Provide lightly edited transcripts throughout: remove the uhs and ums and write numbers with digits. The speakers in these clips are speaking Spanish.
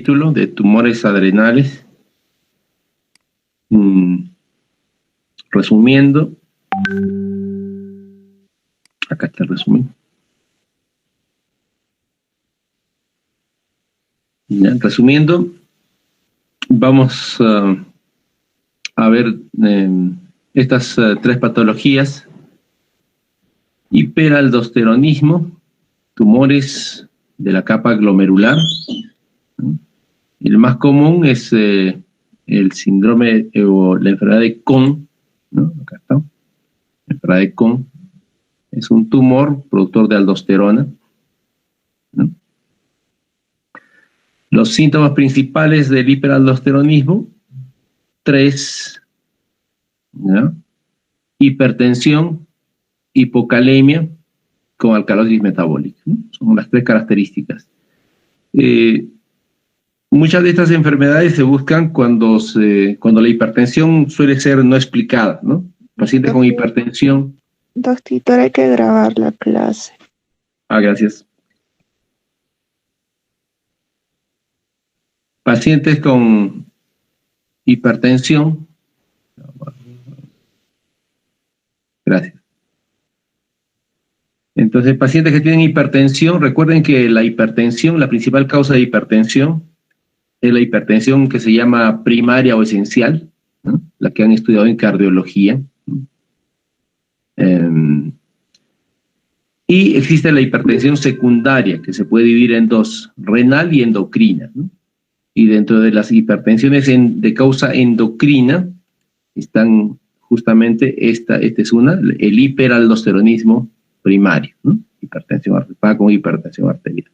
capítulo de tumores adrenales. Resumiendo, acá está el resumen. Ya, resumiendo, vamos a ver estas tres patologías: hiperaldosteronismo, tumores de la capa glomerular. El más común es el síndrome o la enfermedad de Cohn, ¿no? Acá está. La enfermedad de Cohn es un tumor productor de aldosterona, ¿no? Los síntomas principales del hiperaldosteronismo: 3, ¿no? Hipertensión, hipocalemia con alcalosis metabólica, ¿no? Son las tres características. Muchas de estas enfermedades se buscan cuando la hipertensión suele ser no explicada, ¿no? Pacientes con hipertensión. Doctor, hay que grabar la clase. Gracias. Pacientes con hipertensión. Gracias. Entonces, pacientes que tienen hipertensión, recuerden que la hipertensión, la principal causa de hipertensión, es la hipertensión que se llama primaria o esencial, ¿no? La que han estudiado en cardiología. Y existe la hipertensión secundaria, que se puede dividir en dos: renal y endocrina, ¿no? Y dentro de las hipertensiones de causa endocrina están justamente esta es una, el hiperaldosteronismo primario, ¿no? Hipertensión, paga con hipertensión arterial.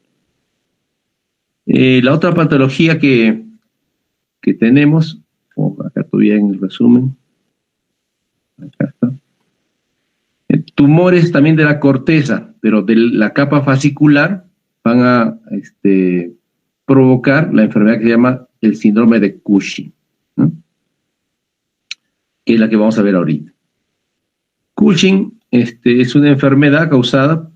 La otra patología que tenemos, acá todavía en el resumen, acá está. Tumores también de la corteza, pero de la capa fascicular, van a provocar la enfermedad que se llama el síndrome de Cushing, ¿no? Que es la que vamos a ver ahorita. Cushing es una enfermedad causada,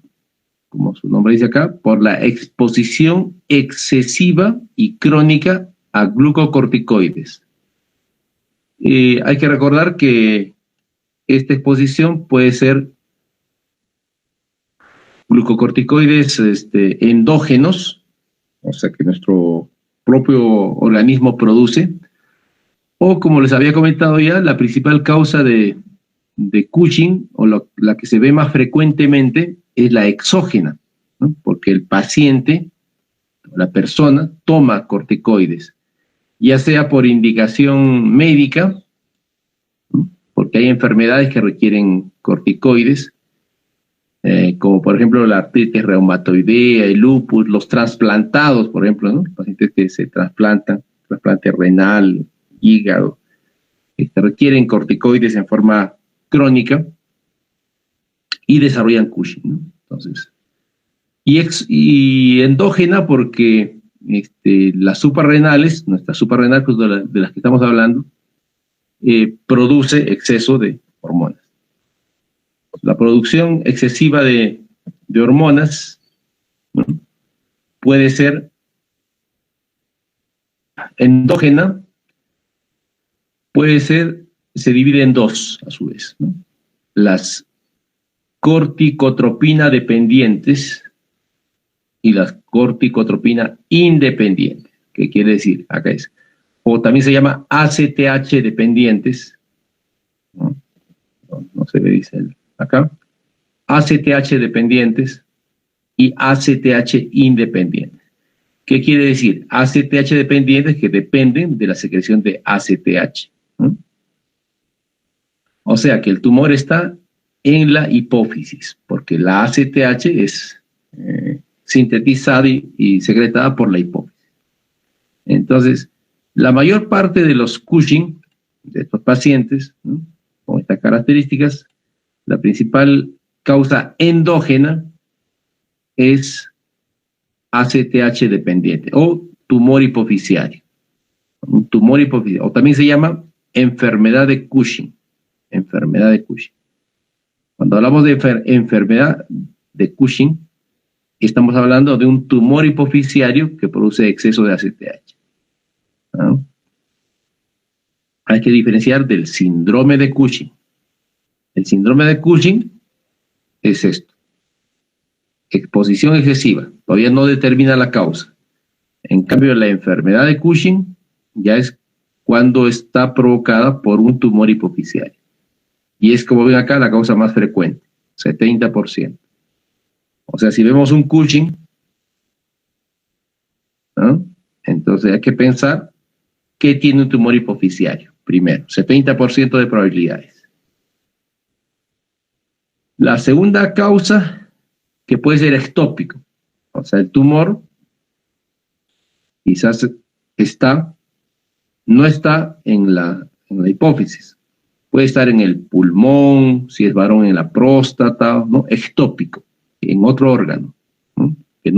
como su nombre dice acá, por la exposición excesiva y crónica a glucocorticoides. Hay que recordar que esta exposición puede ser glucocorticoides endógenos, o sea que nuestro propio organismo produce, o como les había comentado ya, la principal causa de Cushing, o la que se ve más frecuentemente, es la exógena, ¿no? Porque el paciente, la persona, toma corticoides, ya sea por indicación médica, ¿no? Porque hay enfermedades que requieren corticoides, como por ejemplo la artritis reumatoidea, el lupus, los trasplantados, por ejemplo, ¿no? Pacientes que se trasplantan, trasplante renal, hígado, requieren corticoides en forma crónica y desarrollan Cushing, ¿no? Entonces, y endógena porque las suprarrenales, nuestra suprarrenal, pues de las que estamos hablando, produce exceso de hormonas. La producción excesiva de hormonas, ¿no? Puede ser endógena, se divide en dos a su vez, ¿no? Las corticotropina dependientes y las corticotropina independientes. ¿Qué quiere decir? Acá es. O también se llama ACTH dependientes, ¿no? No se le dice acá. ACTH dependientes y ACTH independientes. ¿Qué quiere decir? ACTH dependientes, que dependen de la secreción de ACTH, ¿no? O sea que el tumor está en la hipófisis, porque la ACTH es sintetizada y secretada por la hipófisis. Entonces, la mayor parte de los Cushing, de estos pacientes, ¿no?, con estas características, la principal causa endógena es ACTH dependiente o tumor hipofisiario. Un tumor hipofisiario, o también se llama enfermedad de Cushing. Enfermedad de Cushing. Cuando hablamos de enfermedad de Cushing, estamos hablando de un tumor hipofisiario que produce exceso de ACTH. ¿no? Hay que diferenciar del síndrome de Cushing. El síndrome de Cushing es esto: exposición excesiva, todavía no determina la causa. En cambio, la enfermedad de Cushing ya es cuando está provocada por un tumor hipofisiario. Y es, como ven acá, la causa más frecuente, 70%. O sea, si vemos un Cushing, ¿no?, entonces hay que pensar qué tiene un tumor hipofisiario. Primero, 70% de probabilidades. La segunda causa, que puede ser ectópico. O sea, el tumor quizás no está en la hipófisis. Puede estar en el pulmón, si es varón en la próstata, ¿no? Ectópico, en otro órgano, ¿no?, que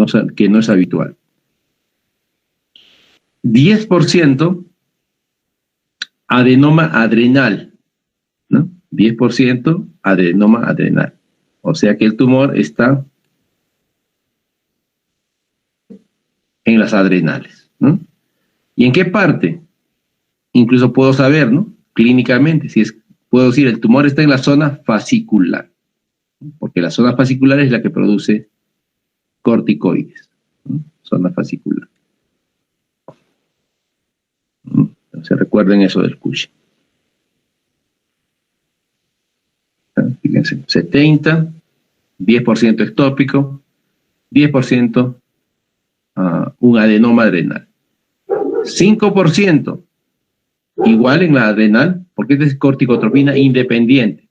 no es habitual. 10% adenoma adrenal, ¿no? 10% adenoma adrenal. O sea que el tumor está en las adrenales, ¿no? ¿Y en qué parte? Incluso puedo saber, ¿no?, clínicamente, puedo decir, el tumor está en la zona fascicular, porque la zona fascicular es la que produce corticoides, ¿no? Zona fascicular. Entonces recuerden eso del Cushing. Fíjense, 70, 10% ectópico, 10% un adenoma adrenal. 5% igual en la adrenal, porque es corticotropina independiente.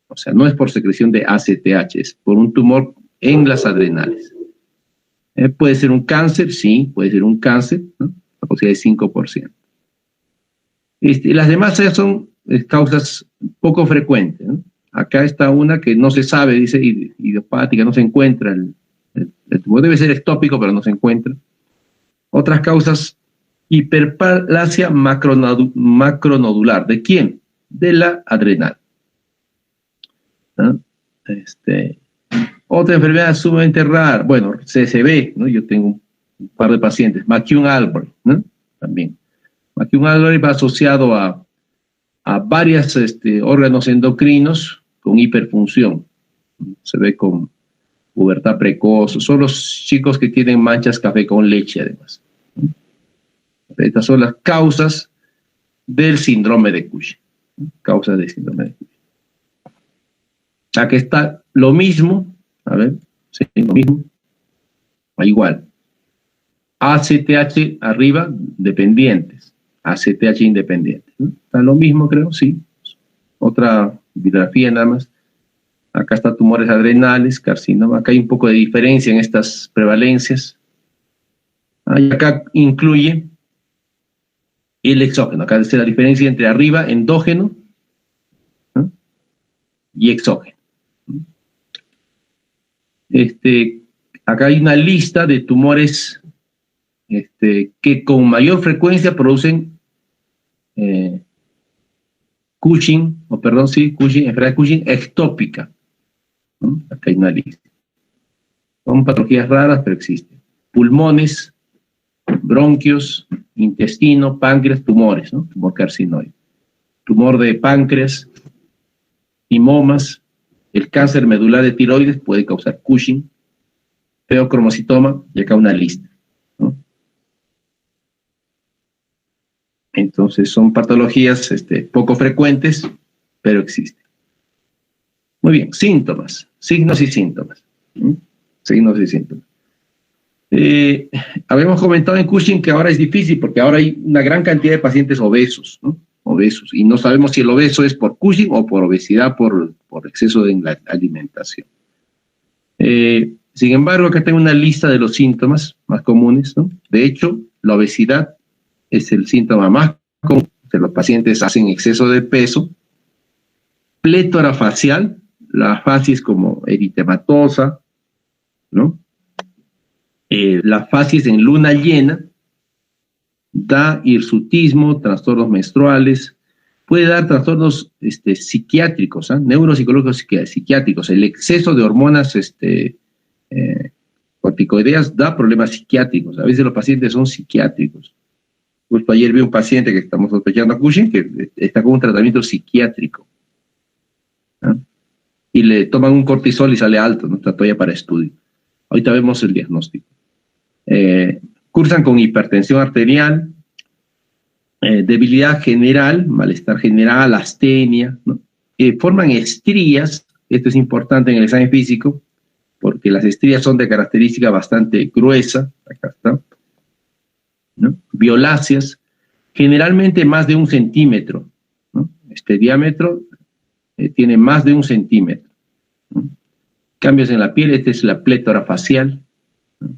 O sea, no es por secreción de ACTH, es por un tumor en las adrenales. Puede ser un cáncer, sí, puede ser un cáncer, ¿no? La posibilidad es 5%. Las demás son causas poco frecuentes, ¿no? Acá está una que no se sabe, dice idiopática, no se encuentra. El tumor debe ser ectópico, pero no se encuentra. Otras causas: hiperplasia macronodular. ¿De quién? De la adrenal, ¿no? Otra enfermedad sumamente rara, bueno, CCB, ¿no? Yo tengo un par de pacientes. McCune-Albright, ¿no? También. McCune-Albright va asociado a varios órganos endocrinos con hiperfunción. Se ve con pubertad precoz. Son los chicos que tienen manchas café con leche, además. Estas son las causas del síndrome de Cushing. Causas del síndrome de Cushing. Aquí está lo mismo. A ver, sí, lo mismo. Igual. ACTH arriba, dependientes. ACTH independientes. Está lo mismo, creo, sí. Otra bibliografía nada más. Acá está tumores adrenales, carcinoma. Acá hay un poco de diferencia en estas prevalencias. Y acá incluye el exógeno. Acá está la diferencia entre arriba, endógeno, ¿no?, y exógeno. Acá hay una lista de tumores que con mayor frecuencia producen Cushing, enfermedad de Cushing ectópica, ¿no? Acá hay una lista. Son patologías raras, pero existen. Pulmones, bronquios, intestino, páncreas, tumores, ¿no? Tumor carcinoide. Tumor de páncreas, timomas, el cáncer medular de tiroides puede causar Cushing, feocromocitoma, y acá una lista, ¿no? Entonces son patologías poco frecuentes, pero existen. Muy bien, síntomas, signos y síntomas. Signos y síntomas. Habíamos comentado en Cushing que ahora es difícil porque ahora hay una gran cantidad de pacientes obesos, ¿no? Obesos, y no sabemos si el obeso es por Cushing o por obesidad, por exceso de la alimentación. Sin embargo, acá tengo una lista de los síntomas más comunes, ¿no? De hecho, la obesidad es el síntoma más común. O sea, los pacientes hacen exceso de peso. Plétora facial, la facies como eritematosa, ¿no? La facies en luna llena da hirsutismo, trastornos menstruales, puede dar trastornos psiquiátricos, neuropsicológicos psiquiátricos. El exceso de hormonas corticoideas da problemas psiquiátricos. A veces los pacientes son psiquiátricos. Justo ayer vi un paciente que estamos sospechando a Cushing, que está con un tratamiento psiquiátrico, ¿no? Y le toman un cortisol y sale alto, ¿no? Está todavía para estudio. Ahorita vemos el diagnóstico. Cursan con hipertensión arterial, debilidad general, malestar general, astenia, ¿no? Forman estrías. Esto es importante en el examen físico, porque las estrías son de característica bastante gruesa, acá está, ¿no? Violáceas, generalmente más de 1 centímetro, ¿no? Este diámetro tiene más de 1 centímetro, ¿no? Cambios en la piel, esta es la plétora facial, ¿no?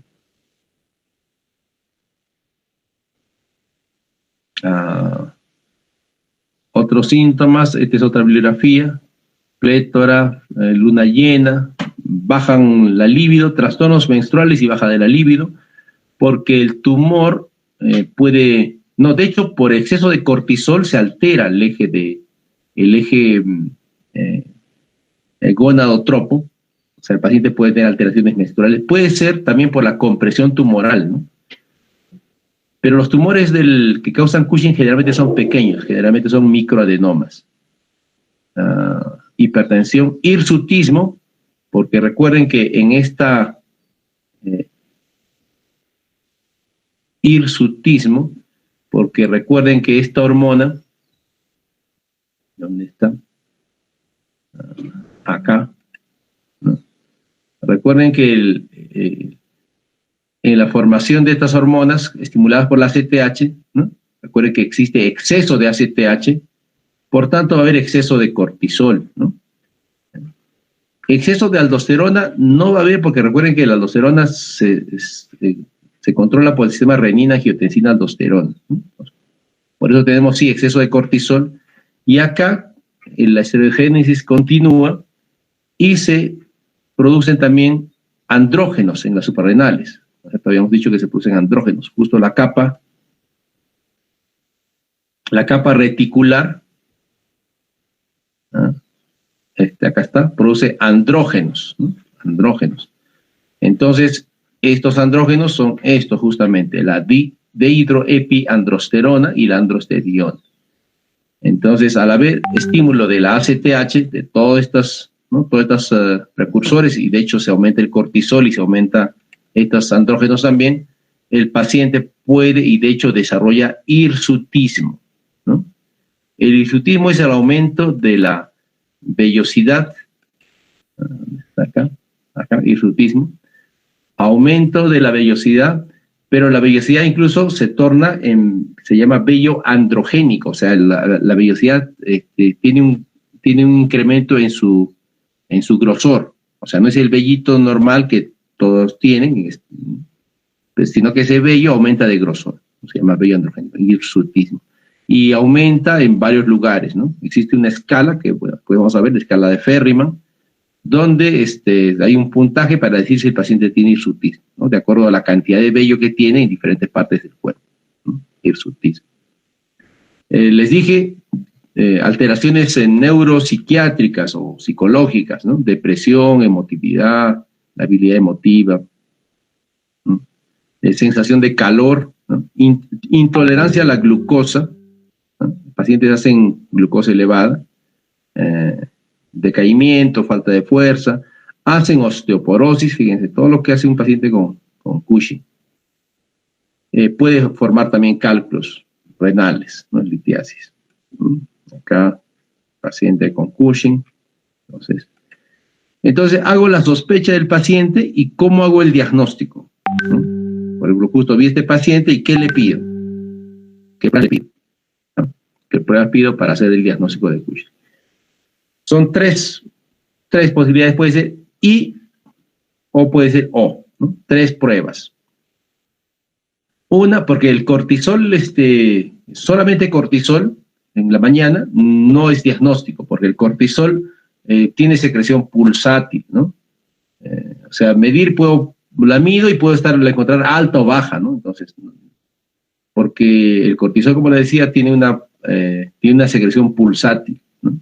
Otros síntomas, esta es otra bibliografía, plétora, luna llena, bajan la libido, trastornos menstruales y baja de la libido, porque el tumor puede, no, de hecho, por exceso de cortisol se altera el eje gonadotropo, o sea, el paciente puede tener alteraciones menstruales, puede ser también por la compresión tumoral, ¿no? Pero los tumores que causan Cushing generalmente son pequeños, generalmente son microadenomas. Hipertensión, hirsutismo, porque recuerden que en esta hirsutismo, porque recuerden que esta hormona, ¿dónde está? Acá, ¿no? Recuerden que en la formación de estas hormonas estimuladas por la ACTH, ¿no? Recuerden que existe exceso de ACTH, por tanto va a haber exceso de cortisol, ¿no? Exceso de aldosterona no va a haber, porque recuerden que la aldosterona se controla por el sistema renina-angiotensina-aldosterona, ¿no? Por eso tenemos, sí, exceso de cortisol, y acá la esteroigénesis continúa y se producen también andrógenos en las suprarrenales. Habíamos dicho que se producen andrógenos, justo la capa reticular, ¿ah? Acá está, produce andrógenos, ¿no? Andrógenos. Entonces, estos andrógenos son estos justamente, la dehidroepiandrosterona y la androstenediona. Entonces, al haber estímulo de la ACTH, de todas estas, ¿no? Todos estos precursores, y de hecho se aumenta el cortisol y se aumenta estos andrógenos también, el paciente puede y de hecho desarrolla hirsutismo, ¿no? El hirsutismo es el aumento de la vellosidad, acá, hirsutismo, aumento de la vellosidad, pero la vellosidad incluso se torna se llama vello androgénico, o sea, la vellosidad tiene un incremento en su grosor, o sea, no es el vellito normal que todos tienen, sino que ese vello aumenta de grosor, se llama vello androgénico, hirsutismo, y aumenta en varios lugares, ¿no? Existe una escala que, bueno, podemos saber, la escala de Ferriman, donde hay un puntaje para decir si el paciente tiene hirsutismo, ¿no? De acuerdo a la cantidad de vello que tiene en diferentes partes del cuerpo, ¿no? Hirsutismo. Les dije, alteraciones neuropsiquiátricas o psicológicas, ¿no? Depresión, emotividad, la habilidad emotiva, ¿no? Sensación de calor, ¿no? Intolerancia a la glucosa, ¿no? Pacientes hacen glucosa elevada, decaimiento, falta de fuerza, hacen osteoporosis, fíjense, todo lo que hace un paciente con Cushing. Puede formar también cálculos renales, ¿no? Litiasis. Acá, paciente con Cushing. Entonces, hago la sospecha del paciente y cómo hago el diagnóstico, ¿no? Por ejemplo, justo vi a este paciente y ¿qué le pido? ¿Qué pruebas le pido? ¿No? ¿Qué pruebas pido para hacer el diagnóstico de Cushing? Son tres posibilidades, puede ser I o puede ser O, ¿no? 3 pruebas. Una, porque el cortisol, solamente cortisol en la mañana no es diagnóstico, porque el cortisol tiene secreción pulsátil, ¿no? O sea, medir, la mido y puedo encontrar alta o baja, ¿no? Entonces, porque el cortisol, como le decía, tiene una secreción pulsátil, ¿no?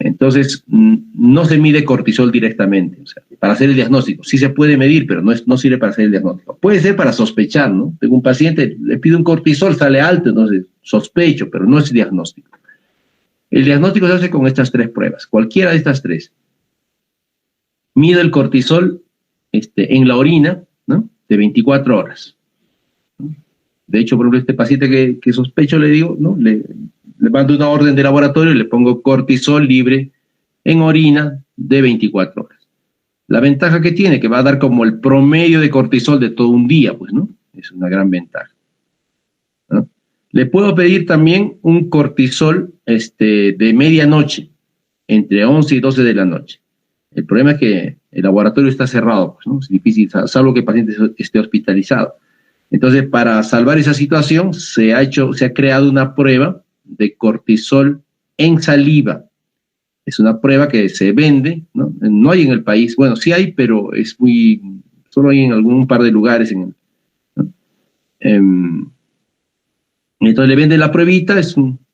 Entonces, no se mide cortisol directamente, o sea, para hacer el diagnóstico. Sí se puede medir, pero no sirve para hacer el diagnóstico. Puede ser para sospechar, ¿no? Tengo un paciente, le pido un cortisol, sale alto, entonces sospecho, pero no es diagnóstico. El diagnóstico se hace con estas tres pruebas, cualquiera de estas tres. Mido el cortisol en la orina, ¿no? De 24 horas. De hecho, por ejemplo, este paciente que sospecho, le digo, ¿no? Le mando una orden de laboratorio y le pongo cortisol libre en orina de 24 horas. La ventaja que tiene, que va a dar como el promedio de cortisol de todo un día, pues, ¿no? Es una gran ventaja, ¿no? Le puedo pedir también un cortisol de medianoche, entre 11 y 12 de la noche. El problema es que el laboratorio está cerrado, pues, ¿no? Es difícil, salvo que el paciente esté hospitalizado. Entonces, para salvar esa situación, se ha creado una prueba de cortisol en saliva. Es una prueba que se vende, ¿no? No hay en el país, bueno, sí hay, pero solo hay en algún par de lugares. ¿No? Entonces le venden la pruebita,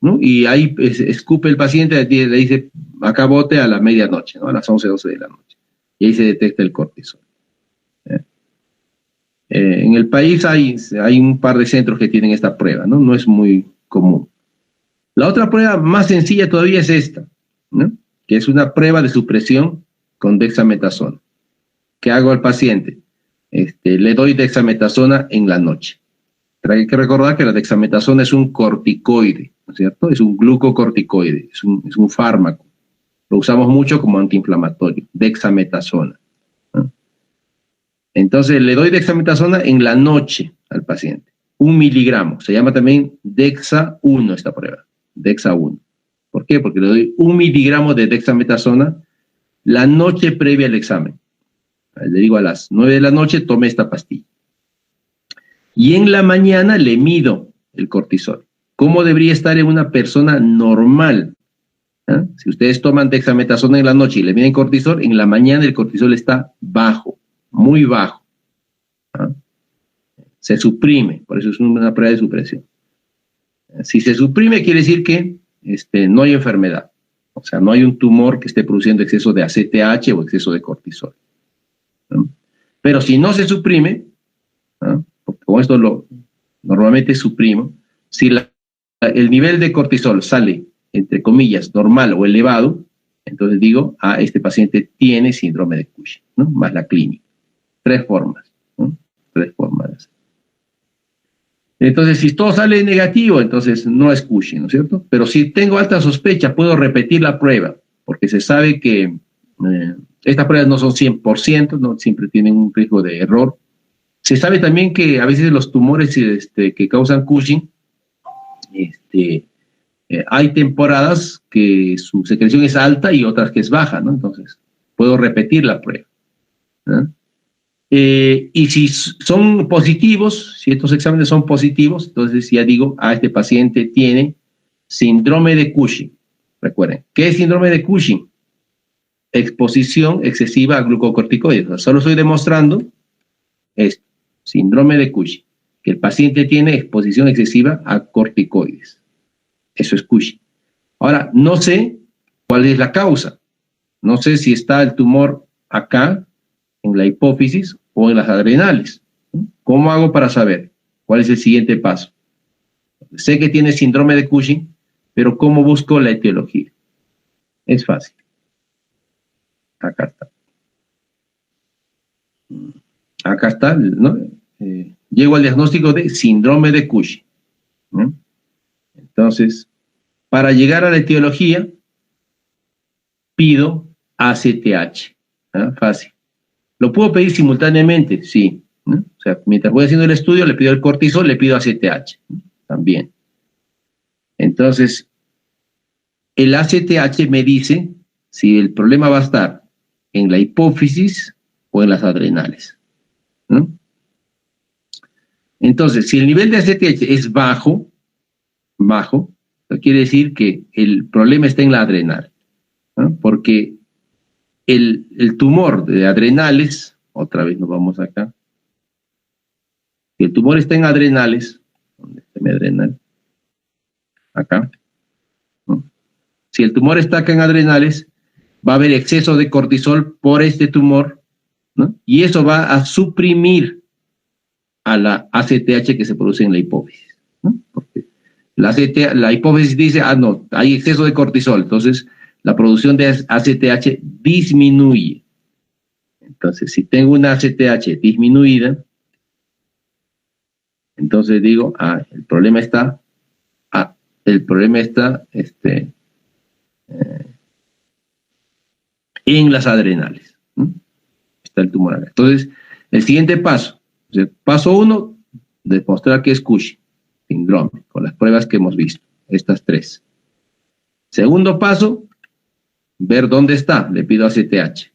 ¿no? Y ahí escupe el paciente, le dice, acá bote a la medianoche, ¿no? A las 11, 12 de la noche. Y ahí se detecta el cortisol. En el país hay un par de centros que tienen esta prueba, ¿no? No es muy común. La otra prueba más sencilla todavía es esta, ¿no? Que es una prueba de supresión con dexametasona. ¿Qué hago al paciente? Le doy dexametasona en la noche. Pero hay que recordar que la dexametasona es un corticoide, ¿no es cierto? Es un glucocorticoide, es un fármaco. Lo usamos mucho como antiinflamatorio, dexametasona, ¿no? Entonces le doy dexametasona en la noche al paciente. 1 miligramo, se llama también Dexa 1 esta prueba, Dexa 1. ¿Por qué? Porque le doy 1 miligramo de dexametasona la noche previa al examen. Le digo a las 9 de la noche, tome esta pastilla. Y en la mañana le mido el cortisol. ¿Cómo debería estar en una persona normal? ¿Ah? Si ustedes toman dexametasona en la noche y le miden cortisol, en la mañana el cortisol está bajo, muy bajo. ¿Ah? Se suprime, por eso es una prueba de supresión. Si se suprime, quiere decir que no hay enfermedad. O sea, no hay un tumor que esté produciendo exceso de ACTH o exceso de cortisol, ¿no? Pero si no se suprime, ¿no? Porque con esto normalmente suprimo, si el nivel de cortisol sale, entre comillas, normal o elevado, entonces digo, este paciente tiene síndrome de Cushing, ¿no? Más la clínica. 3 formas, ¿no? 3 formas. Entonces, si todo sale negativo, entonces no es Cushing, ¿no es cierto? Pero si tengo alta sospecha, puedo repetir la prueba, porque se sabe que estas pruebas no son 100%, ¿no? Siempre tienen un riesgo de error. Se sabe también que a veces los tumores que causan Cushing, hay temporadas que su secreción es alta y otras que es baja, ¿no? Entonces, puedo repetir la prueba, ¿no? Y si son positivos, si estos exámenes son positivos, entonces ya digo, este paciente tiene síndrome de Cushing. Recuerden, ¿qué es síndrome de Cushing? Exposición excesiva a glucocorticoides. O sea, solo estoy demostrando esto, síndrome de Cushing, que el paciente tiene exposición excesiva a corticoides. Eso es Cushing. Ahora, no sé cuál es la causa. No sé si está el tumor acá, en la hipófisis, o en las adrenales. ¿Cómo hago para saber cuál es el siguiente paso? Sé que tiene síndrome de Cushing, pero ¿cómo busco la etiología? Es fácil. Acá está. Acá está, ¿no? Llego al diagnóstico de síndrome de Cushing, ¿no? Entonces, para llegar a la etiología, pido ACTH. ¿Ah? Fácil. ¿Lo puedo pedir simultáneamente? Sí, ¿no? O sea, mientras voy haciendo el estudio, le pido el cortisol, le pido ACTH, ¿no? También. Entonces, el ACTH me dice si el problema va a estar en la hipófisis o en las adrenales, ¿no? Entonces, si el nivel de ACTH es bajo, quiere decir que el problema está en la adrenal, ¿no? Porque el tumor de adrenales, otra vez nos vamos acá, si el tumor está en adrenales, ¿dónde está mi adrenal? Acá, ¿no? Si el tumor está acá en adrenales, va a haber exceso de cortisol por este tumor, ¿no? Y eso va a suprimir a la ACTH que se produce en la hipófisis, ¿no? Porque la hipófisis dice, no, hay exceso de cortisol, entonces la producción de ACTH disminuye. Entonces, si tengo una ACTH disminuida, entonces digo, el problema está en las adrenales, ¿no? Está el tumor acá. Entonces, el siguiente paso, paso 1, demostrar que es Cushing síndrome, con las pruebas que hemos visto, estas 3. Segundo paso, ver dónde está, le pido ACTH,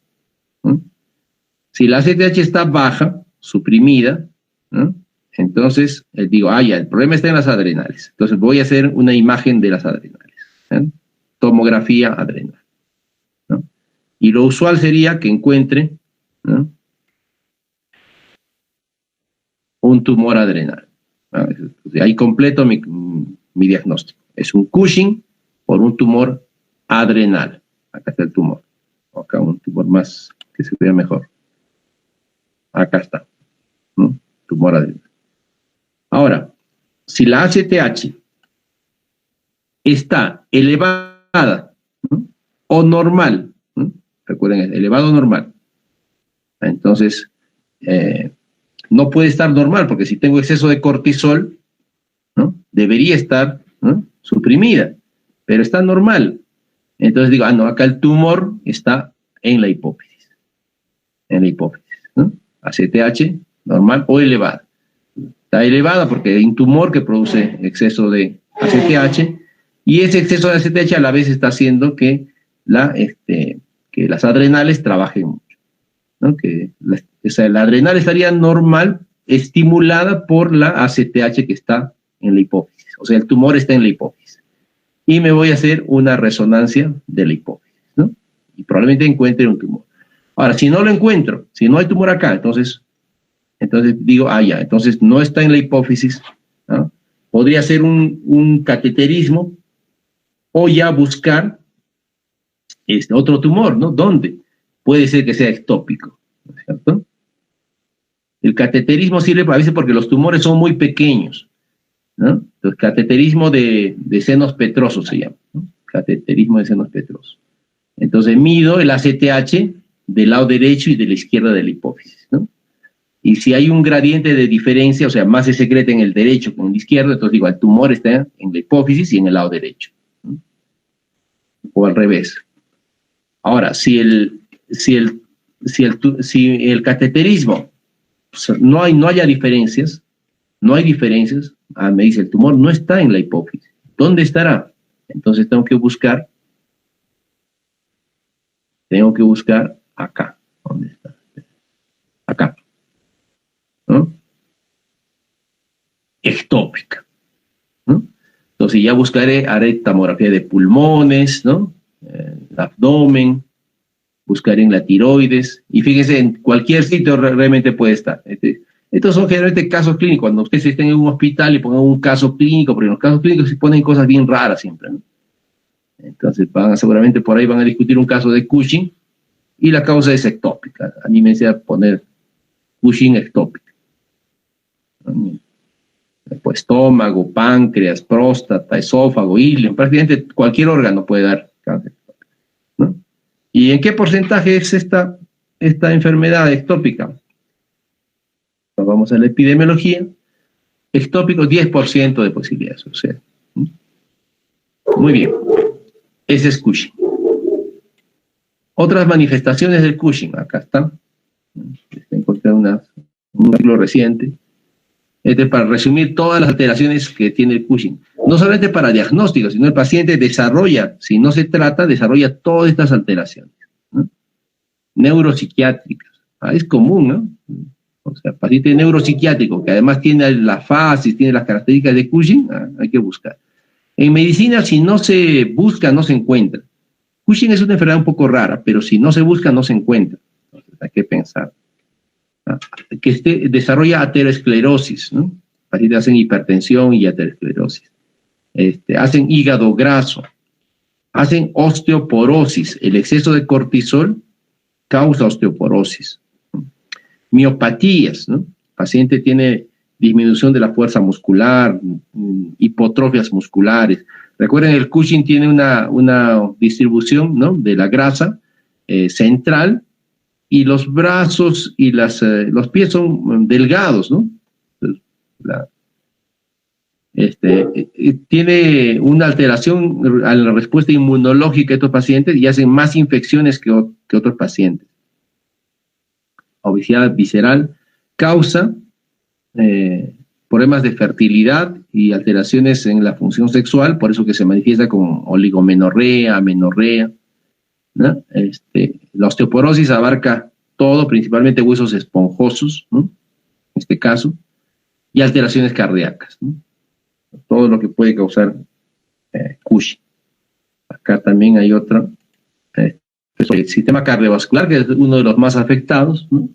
¿no? Si la ACTH está baja, suprimida, ¿no? Entonces digo, ya, el problema está en las adrenales. Entonces voy a hacer una imagen de las adrenales, ¿no? Tomografía adrenal, ¿no? Y lo usual sería que encuentre, ¿no?, un tumor adrenal. Ahí completo mi diagnóstico. Es un Cushing por un tumor adrenal. Acá está el tumor. Acá un tumor más que se vea mejor. Acá está, ¿no? Tumor adrenal. Ahora, si la ACTH está elevada, ¿no?, o normal, ¿no?, recuerden, elevado o normal, entonces no puede estar normal, porque si tengo exceso de cortisol, ¿no?, debería estar, ¿no?, suprimida, pero está normal. Entonces digo, no, acá el tumor está en la hipófisis, ¿no? ACTH normal o elevada. Está elevada porque hay un tumor que produce exceso de ACTH, y ese exceso de ACTH a la vez está haciendo que las adrenales trabajen mucho, ¿no? Que la adrenal estaría normal, estimulada por la ACTH que está en la hipófisis. O sea, el tumor está en la hipófisis. Y me voy a hacer una resonancia de la hipófisis, ¿no? Y probablemente encuentre un tumor. Ahora, si no lo encuentro, si no hay tumor acá, entonces digo, ya, entonces no está en la hipófisis, ¿no? Podría ser un cateterismo, o ya buscar otro tumor, ¿no? ¿Dónde? Puede ser que sea ectópico, ¿no es cierto? El cateterismo sirve a veces porque los tumores son muy pequeños, ¿no? Entonces, cateterismo de senos petrosos se llama, ¿no? Cateterismo de senos petrosos. Entonces mido el ACTH del lado derecho y de la izquierda de la hipófisis, ¿no? Y si hay un gradiente de diferencia, o sea, más se secreta en el derecho que en el izquierdo, entonces digo, el tumor está en la hipófisis y en el lado derecho, ¿no? O al revés. Ahora, si el cateterismo, no haya diferencias, me dice, el tumor no está en la hipófisis. ¿Dónde estará? Entonces tengo que buscar acá. ¿Dónde está? Acá, ¿no? Ectópica, ¿no? Entonces ya haré tomografía de pulmones, ¿no? El abdomen, buscaré en la tiroides, y fíjense, en cualquier sitio realmente puede estar. Estos son generalmente casos clínicos. Cuando ustedes estén en un hospital y pongan un caso clínico, porque en los casos clínicos se ponen cosas bien raras siempre, ¿no? Entonces seguramente por ahí van a discutir un caso de Cushing, y la causa es ectópica. Anímense a poner Cushing ectópica. Pues estómago, páncreas, próstata, esófago, ilio, prácticamente cualquier órgano puede dar cáncer, ¿no? ¿Y en qué porcentaje es esta enfermedad ectópica? Nos vamos a la epidemiología. Ectópico, 10% de posibilidades, o sea. Muy bien. Ese es Cushing. Otras manifestaciones del Cushing, acá están. Encontré un artículo reciente. Para resumir todas las alteraciones que tiene el Cushing. No solamente para diagnóstico, sino el paciente desarrolla, si no se trata, desarrolla todas estas alteraciones, ¿no? Neuropsiquiátricas. Es común, ¿no? O sea, paciente neuropsiquiátrico, que además tiene la fases, tiene las características de Cushing, hay que buscar. En medicina, si no se busca, no se encuentra. Cushing es una enfermedad un poco rara, pero si no se busca, no se encuentra. Entonces, hay que pensar. Que desarrolla aterosclerosis, ¿no? Pacientes hacen hipertensión y aterosclerosis. Hacen hígado graso, hacen osteoporosis. El exceso de cortisol causa osteoporosis. Miopatías, ¿no? El paciente tiene disminución de la fuerza muscular, hipotrofias musculares. Recuerden, el Cushing tiene una distribución, ¿no?, de la grasa central, y los brazos y los pies son delgados, ¿no? Tiene una alteración a la respuesta inmunológica de estos pacientes y hacen más infecciones que otros pacientes. Obesidad visceral causa problemas de fertilidad y alteraciones en la función sexual, por eso que se manifiesta con oligomenorrea, amenorrea, ¿no? La osteoporosis abarca todo, principalmente huesos esponjosos, ¿no?, en este caso, y alteraciones cardíacas, ¿no? Todo lo que puede causar Cushing. Acá también hay otra. El sistema cardiovascular, que es uno de los más afectados, ¿no?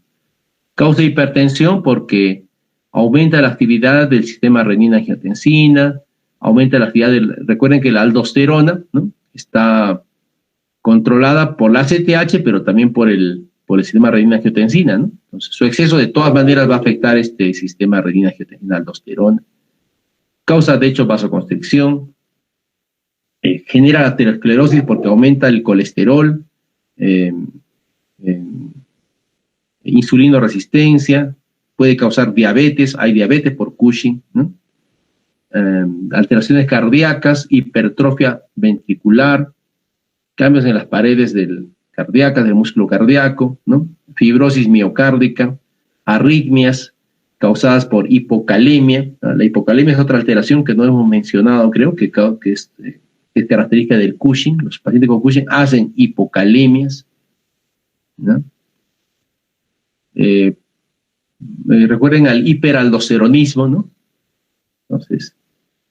Causa hipertensión porque aumenta la actividad del sistema renina-angiotensina, aumenta la actividad recuerden que la aldosterona, ¿no?, está controlada por la ACTH, pero también por el sistema renina-angiotensina, ¿no? Entonces, su exceso de todas maneras va a afectar este sistema renina-angiotensina, aldosterona. Causa, de hecho, vasoconstricción, genera aterosclerosis porque aumenta el colesterol, insulinoresistencia, puede causar diabetes, hay diabetes por Cushing, ¿no? Alteraciones cardíacas, hipertrofia ventricular, cambios en las paredes cardíacas, del músculo cardíaco, ¿no? Fibrosis miocárdica, arritmias causadas por hipocalemia. La hipocalemia es otra alteración que no hemos mencionado, creo, que es característica del Cushing. Los pacientes con Cushing hacen hipocalemias, ¿no? Recuerden al hiperaldosteronismo, ¿no? Entonces,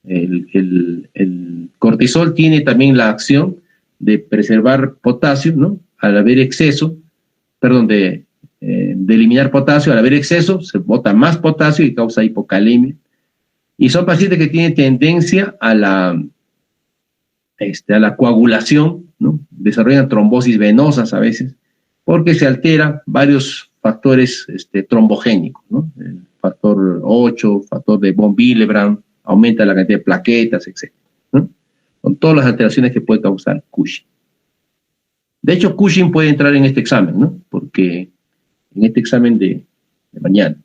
el cortisol tiene también la acción de preservar potasio, ¿no? Al haber exceso, perdón, de eliminar potasio, al haber exceso, se bota más potasio y causa hipocalemia. Y son pacientes que tienen tendencia a la coagulación, ¿no? Desarrollan trombosis venosas a veces, porque se altera varios factores trombogénicos, ¿no? El factor 8, factor de von Willebrand, aumenta la cantidad de plaquetas, etc., ¿no? Con todas las alteraciones que puede causar Cushing. De hecho, Cushing puede entrar en este examen, ¿no? Porque en este examen de mañana.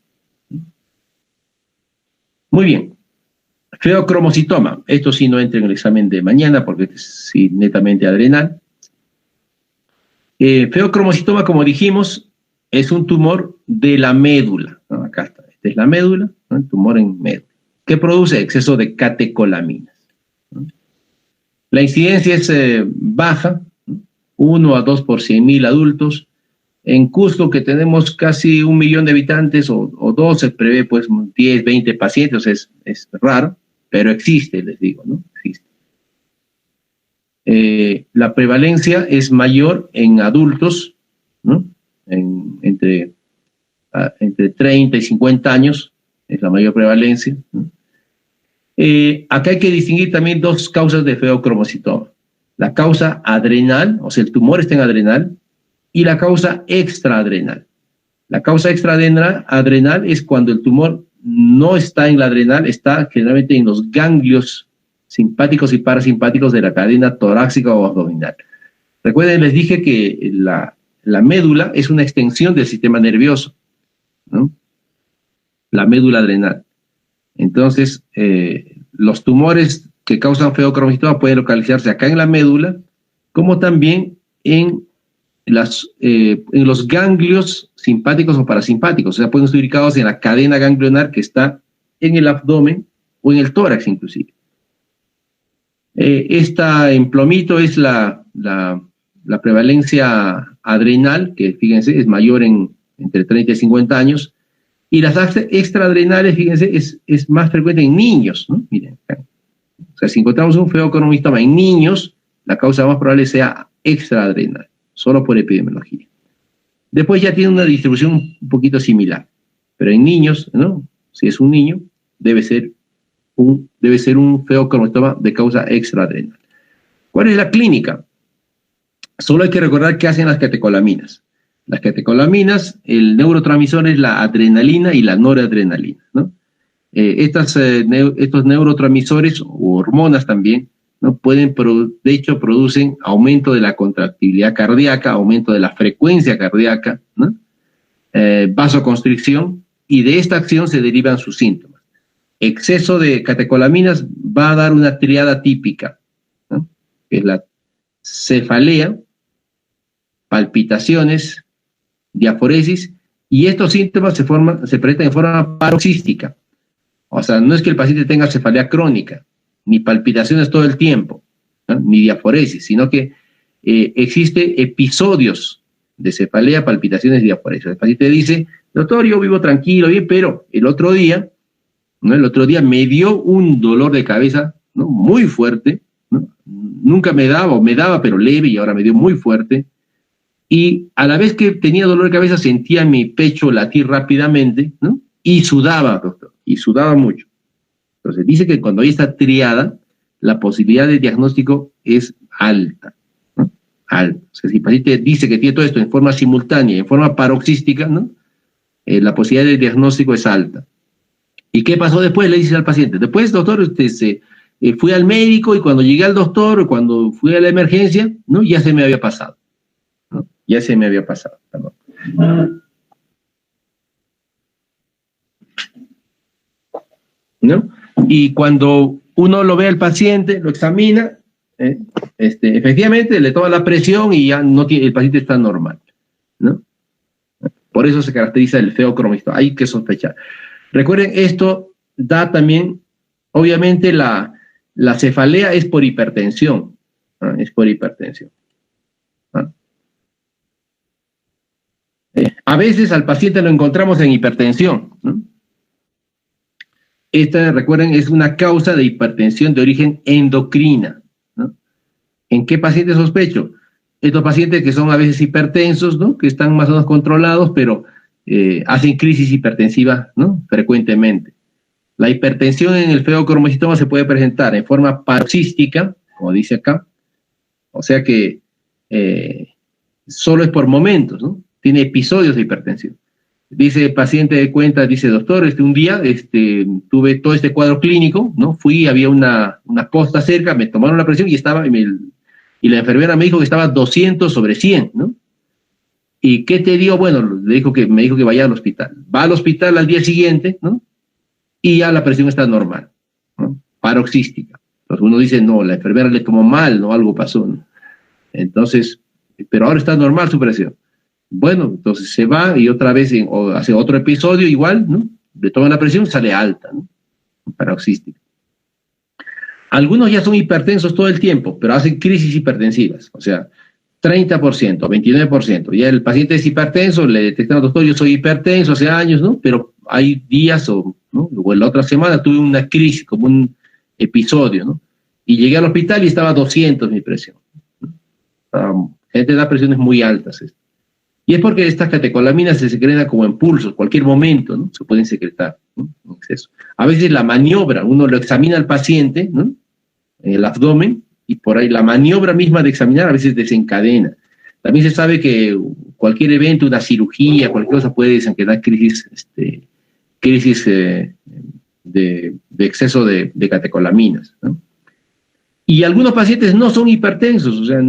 Muy bien. Feocromocitoma. Esto sí no entra en el examen de mañana porque es sí, netamente adrenal. Feocromocitoma, como dijimos, es un tumor de la médula, ¿no? Acá está. Esta es la médula, ¿no? El tumor en médula, que produce exceso de catecolaminas, ¿no? La incidencia es baja, ¿no? 1 a 2 por 100.000 adultos. En Cusco, que tenemos casi 1 millón de habitantes, o 2, se prevé pues 10, 20 pacientes, o sea, es raro, pero existe, les digo, ¿no? Existe. La prevalencia es mayor en adultos, ¿no? Entre 30 y 50 años, es la mayor prevalencia, ¿no? Acá hay que distinguir también dos causas de feocromocitoma. La causa adrenal, o sea, el tumor está en adrenal, y la causa extraadrenal. La causa extraadrenal es cuando el tumor no está en la adrenal, está generalmente en los ganglios simpáticos y parasimpáticos de la cadena torácica o abdominal. Recuerden, les dije que la médula es una extensión del sistema nervioso, ¿no? La médula adrenal. Entonces, los tumores que causan feocromocitoma pueden localizarse acá en la médula, como también en los ganglios simpáticos o parasimpáticos. O sea, pueden estar ubicados en la cadena ganglionar que está en el abdomen o en el tórax inclusive. Esta en plomito es la prevalencia adrenal, que fíjense es mayor entre 30 y 50 años, y las extraadrenales, fíjense, es más frecuente en niños, ¿no? Miren, o sea, si encontramos un feocromocitoma en niños, la causa más probable sea extraadrenal, solo por epidemiología. Después ya tiene una distribución un poquito similar, pero en niños, ¿no? Si es un niño, debe ser un feocromocitoma de causa extraadrenal. ¿Cuál es la clínica? Solo hay que recordar qué hacen las catecolaminas. Las catecolaminas, el neurotransmisor es la adrenalina y la noradrenalina, ¿no? Estos neurotransmisores o hormonas también, ¿no? De hecho, producen aumento de la contractilidad cardíaca, aumento de la frecuencia cardíaca, ¿no? Vasoconstricción, y de esta acción se derivan sus síntomas. Exceso de catecolaminas va a dar una triada típica, ¿no? Que es la cefalea, palpitaciones, diaforesis, y estos síntomas se presentan en forma paroxística. O sea, no es que el paciente tenga cefalea crónica, ni palpitaciones todo el tiempo, ¿no? Ni diaforesis, sino que existe episodios de cefalea, palpitaciones y diaforesis. El paciente dice, doctor, yo vivo tranquilo, bien, pero el otro día, ¿no? El otro día me dio un dolor de cabeza, ¿no? Muy fuerte, ¿no? Nunca me daba, pero leve, y ahora me dio muy fuerte. Y a la vez que tenía dolor de cabeza, sentía mi pecho latir rápidamente, ¿no? Y sudaba, doctor, y sudaba mucho. Entonces, dice que cuando hay esta triada, la posibilidad de diagnóstico es alta, ¿no? Alta. O sea, si el paciente dice que tiene todo esto en forma simultánea, en forma paroxística, ¿no? La posibilidad de diagnóstico es alta. ¿Y qué pasó después? Le dice al paciente. Después, doctor, fui al médico, y cuando llegué al doctor, cuando fui a la emergencia, ¿no? Ya se me había pasado, ¿no? Ya se me había pasado, perdón. ¿No? Y cuando uno lo ve al paciente, lo examina, efectivamente le toma la presión y ya no tiene, el paciente está normal, ¿no? Por eso se caracteriza el feocromistoma. Hay que sospechar. Recuerden, esto da también, obviamente la cefalea es por hipertensión, ¿no? Es por hipertensión, ¿no? A veces al paciente lo encontramos en hipertensión, ¿no? Esta, recuerden, es una causa de hipertensión de origen endocrina, ¿no? ¿En qué pacientes sospecho? Estos pacientes que son a veces hipertensos, ¿no? Que están más o menos controlados, pero hacen crisis hipertensiva, ¿no? Frecuentemente. La hipertensión en el feocromocitoma se puede presentar en forma paroxística, como dice acá, o sea que solo es por momentos, ¿no? Tiene episodios de hipertensión. Dice el paciente de cuenta, dice, doctor, un día tuve todo este cuadro clínico, ¿no? Fui, había una posta cerca, me tomaron la presión y y la enfermera me dijo que estaba 200/100, ¿no? ¿Y qué te dio? Bueno, me dijo que vaya al hospital. Va al hospital al día siguiente, ¿no? Y ya la presión está normal, ¿no? Paroxística. Entonces uno dice, no, la enfermera le tomó mal, ¿no? Algo pasó, ¿no? Entonces, pero ahora está normal su presión. Bueno, entonces se va y otra vez hace otro episodio igual, ¿no? Le toman la presión, sale alta, ¿no? Paroxística. Algunos ya son hipertensos todo el tiempo, pero hacen crisis hipertensivas, o sea, 30%, 29%. Ya el paciente es hipertenso, le detectan al doctor, yo soy hipertenso hace años, ¿no? Pero hay días o en la otra semana tuve una crisis, como un episodio, ¿no? Y llegué al hospital y estaba 200 mi presión, ¿no? Gente da presiones muy altas. Y es porque estas catecolaminas se secretan como en pulsos, cualquier momento, ¿no? Se pueden secretar, ¿no? En exceso. A veces la maniobra, uno lo examina al paciente, ¿no? En el abdomen, y por ahí la maniobra misma de examinar a veces desencadena. También se sabe que cualquier evento, una cirugía, cualquier cosa puede desencadenar crisis de exceso de catecolaminas, ¿no? Y algunos pacientes no son hipertensos, o sea,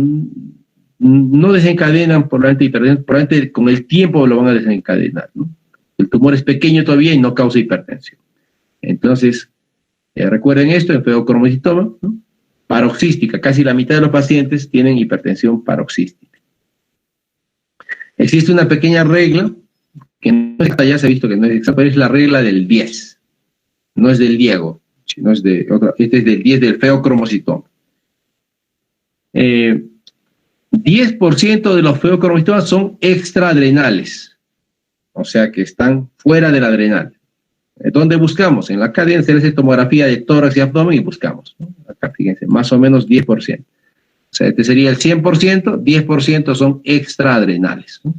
no desencadenan probablemente hipertensión, probablemente con el tiempo lo van a desencadenar, ¿no? El tumor es pequeño todavía y no causa hipertensión. Entonces, recuerden esto, en feocromocitoma, ¿no? Paroxística, casi la mitad de los pacientes tienen hipertensión paroxística. Existe una pequeña regla, que no está, ya se ha visto que no es exacta, pero es la regla del 10, no es del Diego, sino es de otra, este es del 10 del feocromocitoma. 10% de los feocromocitomas son extraadrenales, o sea que están fuera del adrenal. ¿Dónde buscamos? En la cadena se hace tomografía de tórax y abdomen y buscamos, ¿no? Acá fíjense, más o menos 10%. O sea, este sería el 100%, 10% son extraadrenales, ¿no?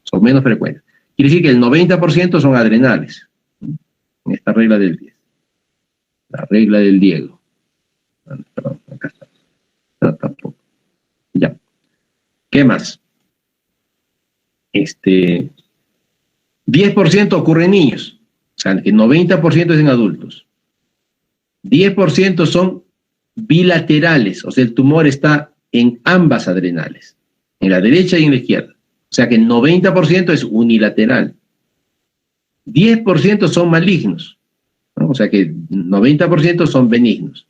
Son menos frecuentes. Quiere decir que el 90% son adrenales, ¿no? En esta regla del 10. La regla del Diego. Perdón, acá está. No, tampoco. ¿Qué más? 10% ocurre en niños, o sea, el 90% es en adultos. 10% son bilaterales, o sea, el tumor está en ambas adrenales, en la derecha y en la izquierda. O sea que el 90% es unilateral. 10% son malignos, ¿no? O sea que 90% son benignos.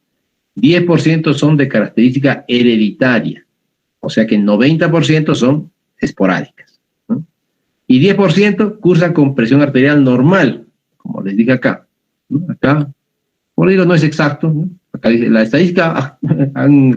10% son de característica hereditaria, o sea que 90% son esporádicas, ¿no? Y 10% cursan con presión arterial normal, como les dije acá, ¿no? Acá, por digo, no es exacto, ¿no? Acá dice, la estadística han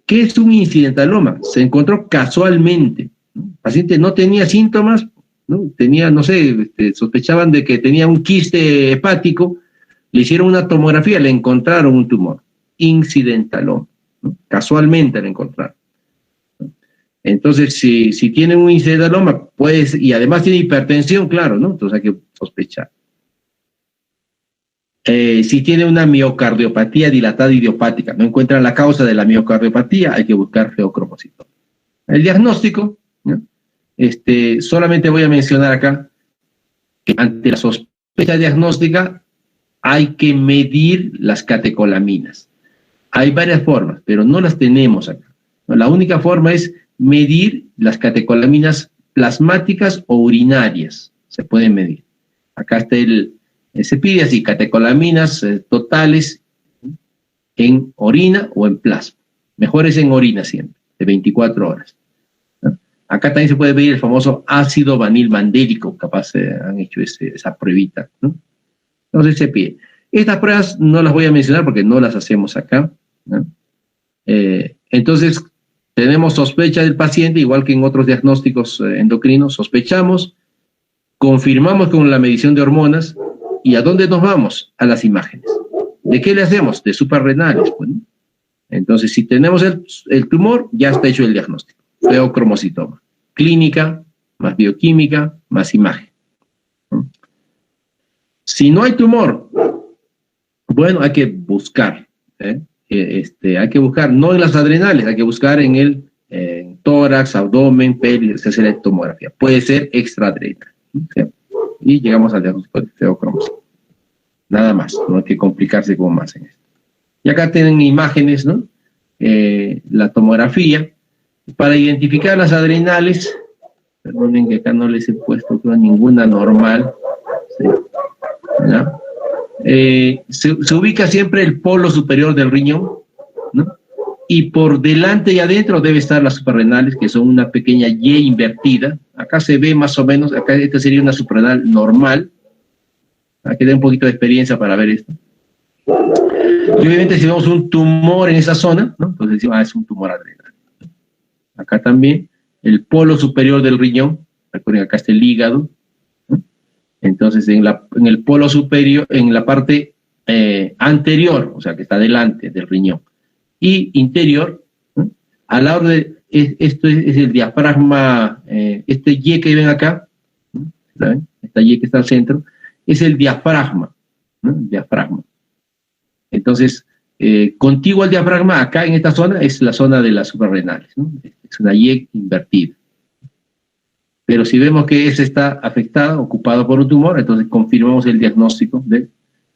¿Qué es un incidentaloma? Se encontró casualmente, ¿no? El paciente no tenía síntomas, ¿no? Tenía, no sé, sospechaban de que tenía un quiste hepático, le hicieron una tomografía, le encontraron un tumor, incidentaloma, ¿no? Casualmente le encontraron, ¿no? Entonces, si tiene un incidentaloma, pues, y además tiene hipertensión, claro, ¿no? Entonces hay que sospechar. Si tiene una miocardiopatía dilatada idiopática, no encuentran la causa de la miocardiopatía, hay que buscar feocromocitoma. El diagnóstico, ¿no? Solamente voy a mencionar acá que ante la sospecha diagnóstica hay que medir las catecolaminas. Hay varias formas, pero no las tenemos acá, ¿no? La única forma es medir las catecolaminas plasmáticas o urinarias, se pueden medir. Acá está se pide así, catecolaminas totales en orina o en plasma. Mejor es en orina siempre, de 24 horas. ¿No? Acá también se puede medir el famoso ácido vanilmandélico, capaz han hecho esa pruebita, ¿no? Entonces se pide. Estas pruebas no las voy a mencionar porque no las hacemos acá, ¿no? Entonces, tenemos sospecha del paciente, igual que en otros diagnósticos endocrinos, sospechamos, confirmamos con la medición de hormonas. ¿Y a dónde nos vamos? A las imágenes. ¿De qué le hacemos? De suprarrenales, pues, ¿no? Entonces, si tenemos el tumor, ya está hecho el diagnóstico. Feocromocitoma. Clínica, más bioquímica, más imagen. ¿No? Si no hay tumor, bueno, hay que buscar. Hay que buscar, no en las adrenales, hay que buscar en el tórax, abdomen, pelvis, hacer la tomografía. Puede ser extraadrenal, ¿sí? Y llegamos al diagnóstico de feocromocitoma. Nada más, no hay que complicarse como más en esto. Y acá tienen imágenes, ¿no? La tomografía, para identificar las adrenales. Perdonen que acá no les he puesto ninguna normal, ¿sí? ¿No? Se ubica siempre el polo superior del riñón, ¿no? Y por delante y adentro debe estar las suprarrenales, que son una pequeña Y invertida. Acá se ve más o menos, acá esta sería una suprarrenal normal. Aquí da un poquito de experiencia para ver esto. Y obviamente si vemos un tumor en esa zona, ¿no? Entonces decimos, es un tumor adrenal. Acá también, el polo superior del riñón, recuerden, acá está el hígado, ¿no? Entonces en el polo superior, en la parte anterior, o sea que está delante del riñón, y interior, ¿no? al lado de, esto es el diafragma, este Y que ven acá, ¿saben? Esta Y que está al centro, es el diafragma, ¿no? El diafragma. Entonces, contiguo al diafragma, acá en esta zona, es la zona de las suprarrenales, ¿no? Es una Y invertida. Pero si vemos que ese está afectado, ocupado por un tumor, entonces confirmamos el diagnóstico de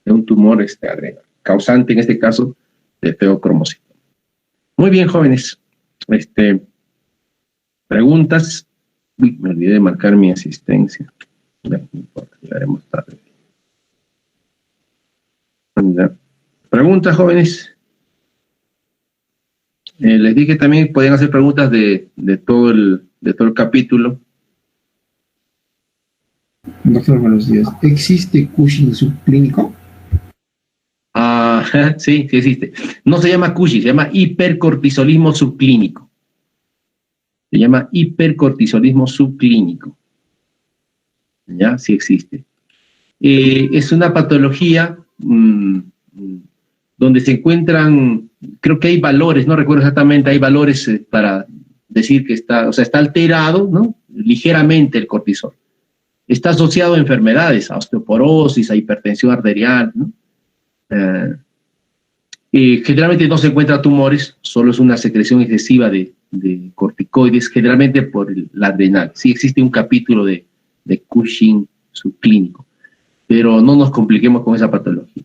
un tumor adrenal, causante en este caso de feocromocitoma. Muy bien, jóvenes. Preguntas. Uy, me olvidé de marcar mi asistencia. No importa, ya haremos tarde. Preguntas, jóvenes. Les dije también que podían hacer preguntas de todo el capítulo. Doctor, buenos días. ¿Existe Cushing subclínico? Sí, sí existe. No se llama Cushing, se llama hipercortisolismo subclínico. Se llama hipercortisolismo subclínico. ¿Ya? Sí existe. Es una patología donde se encuentran, creo que hay valores, no recuerdo exactamente, hay valores para decir que está, o sea, está alterado, ¿no? Ligeramente el cortisol. Está asociado a enfermedades, a osteoporosis, a hipertensión arterial, ¿no? Generalmente no se encuentra tumores, solo es una secreción excesiva de corticoides, generalmente por la adrenal. Sí existe un capítulo de Cushing subclínico, pero no nos compliquemos con esa patología,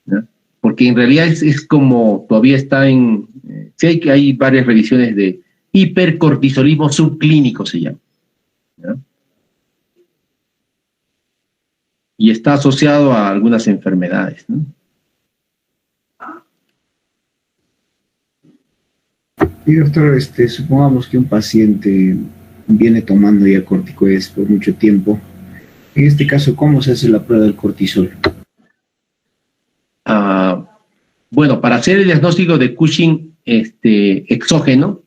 ¿no? Porque en realidad es como todavía está en... sí hay varias revisiones de hipercortisolismo subclínico, se llama, ¿no? Y está asociado a algunas enfermedades, ¿no? Y doctor, supongamos que un paciente viene tomando ya corticoides por mucho tiempo. En este caso, ¿cómo se hace la prueba del cortisol? Bueno, para hacer el diagnóstico de Cushing exógeno,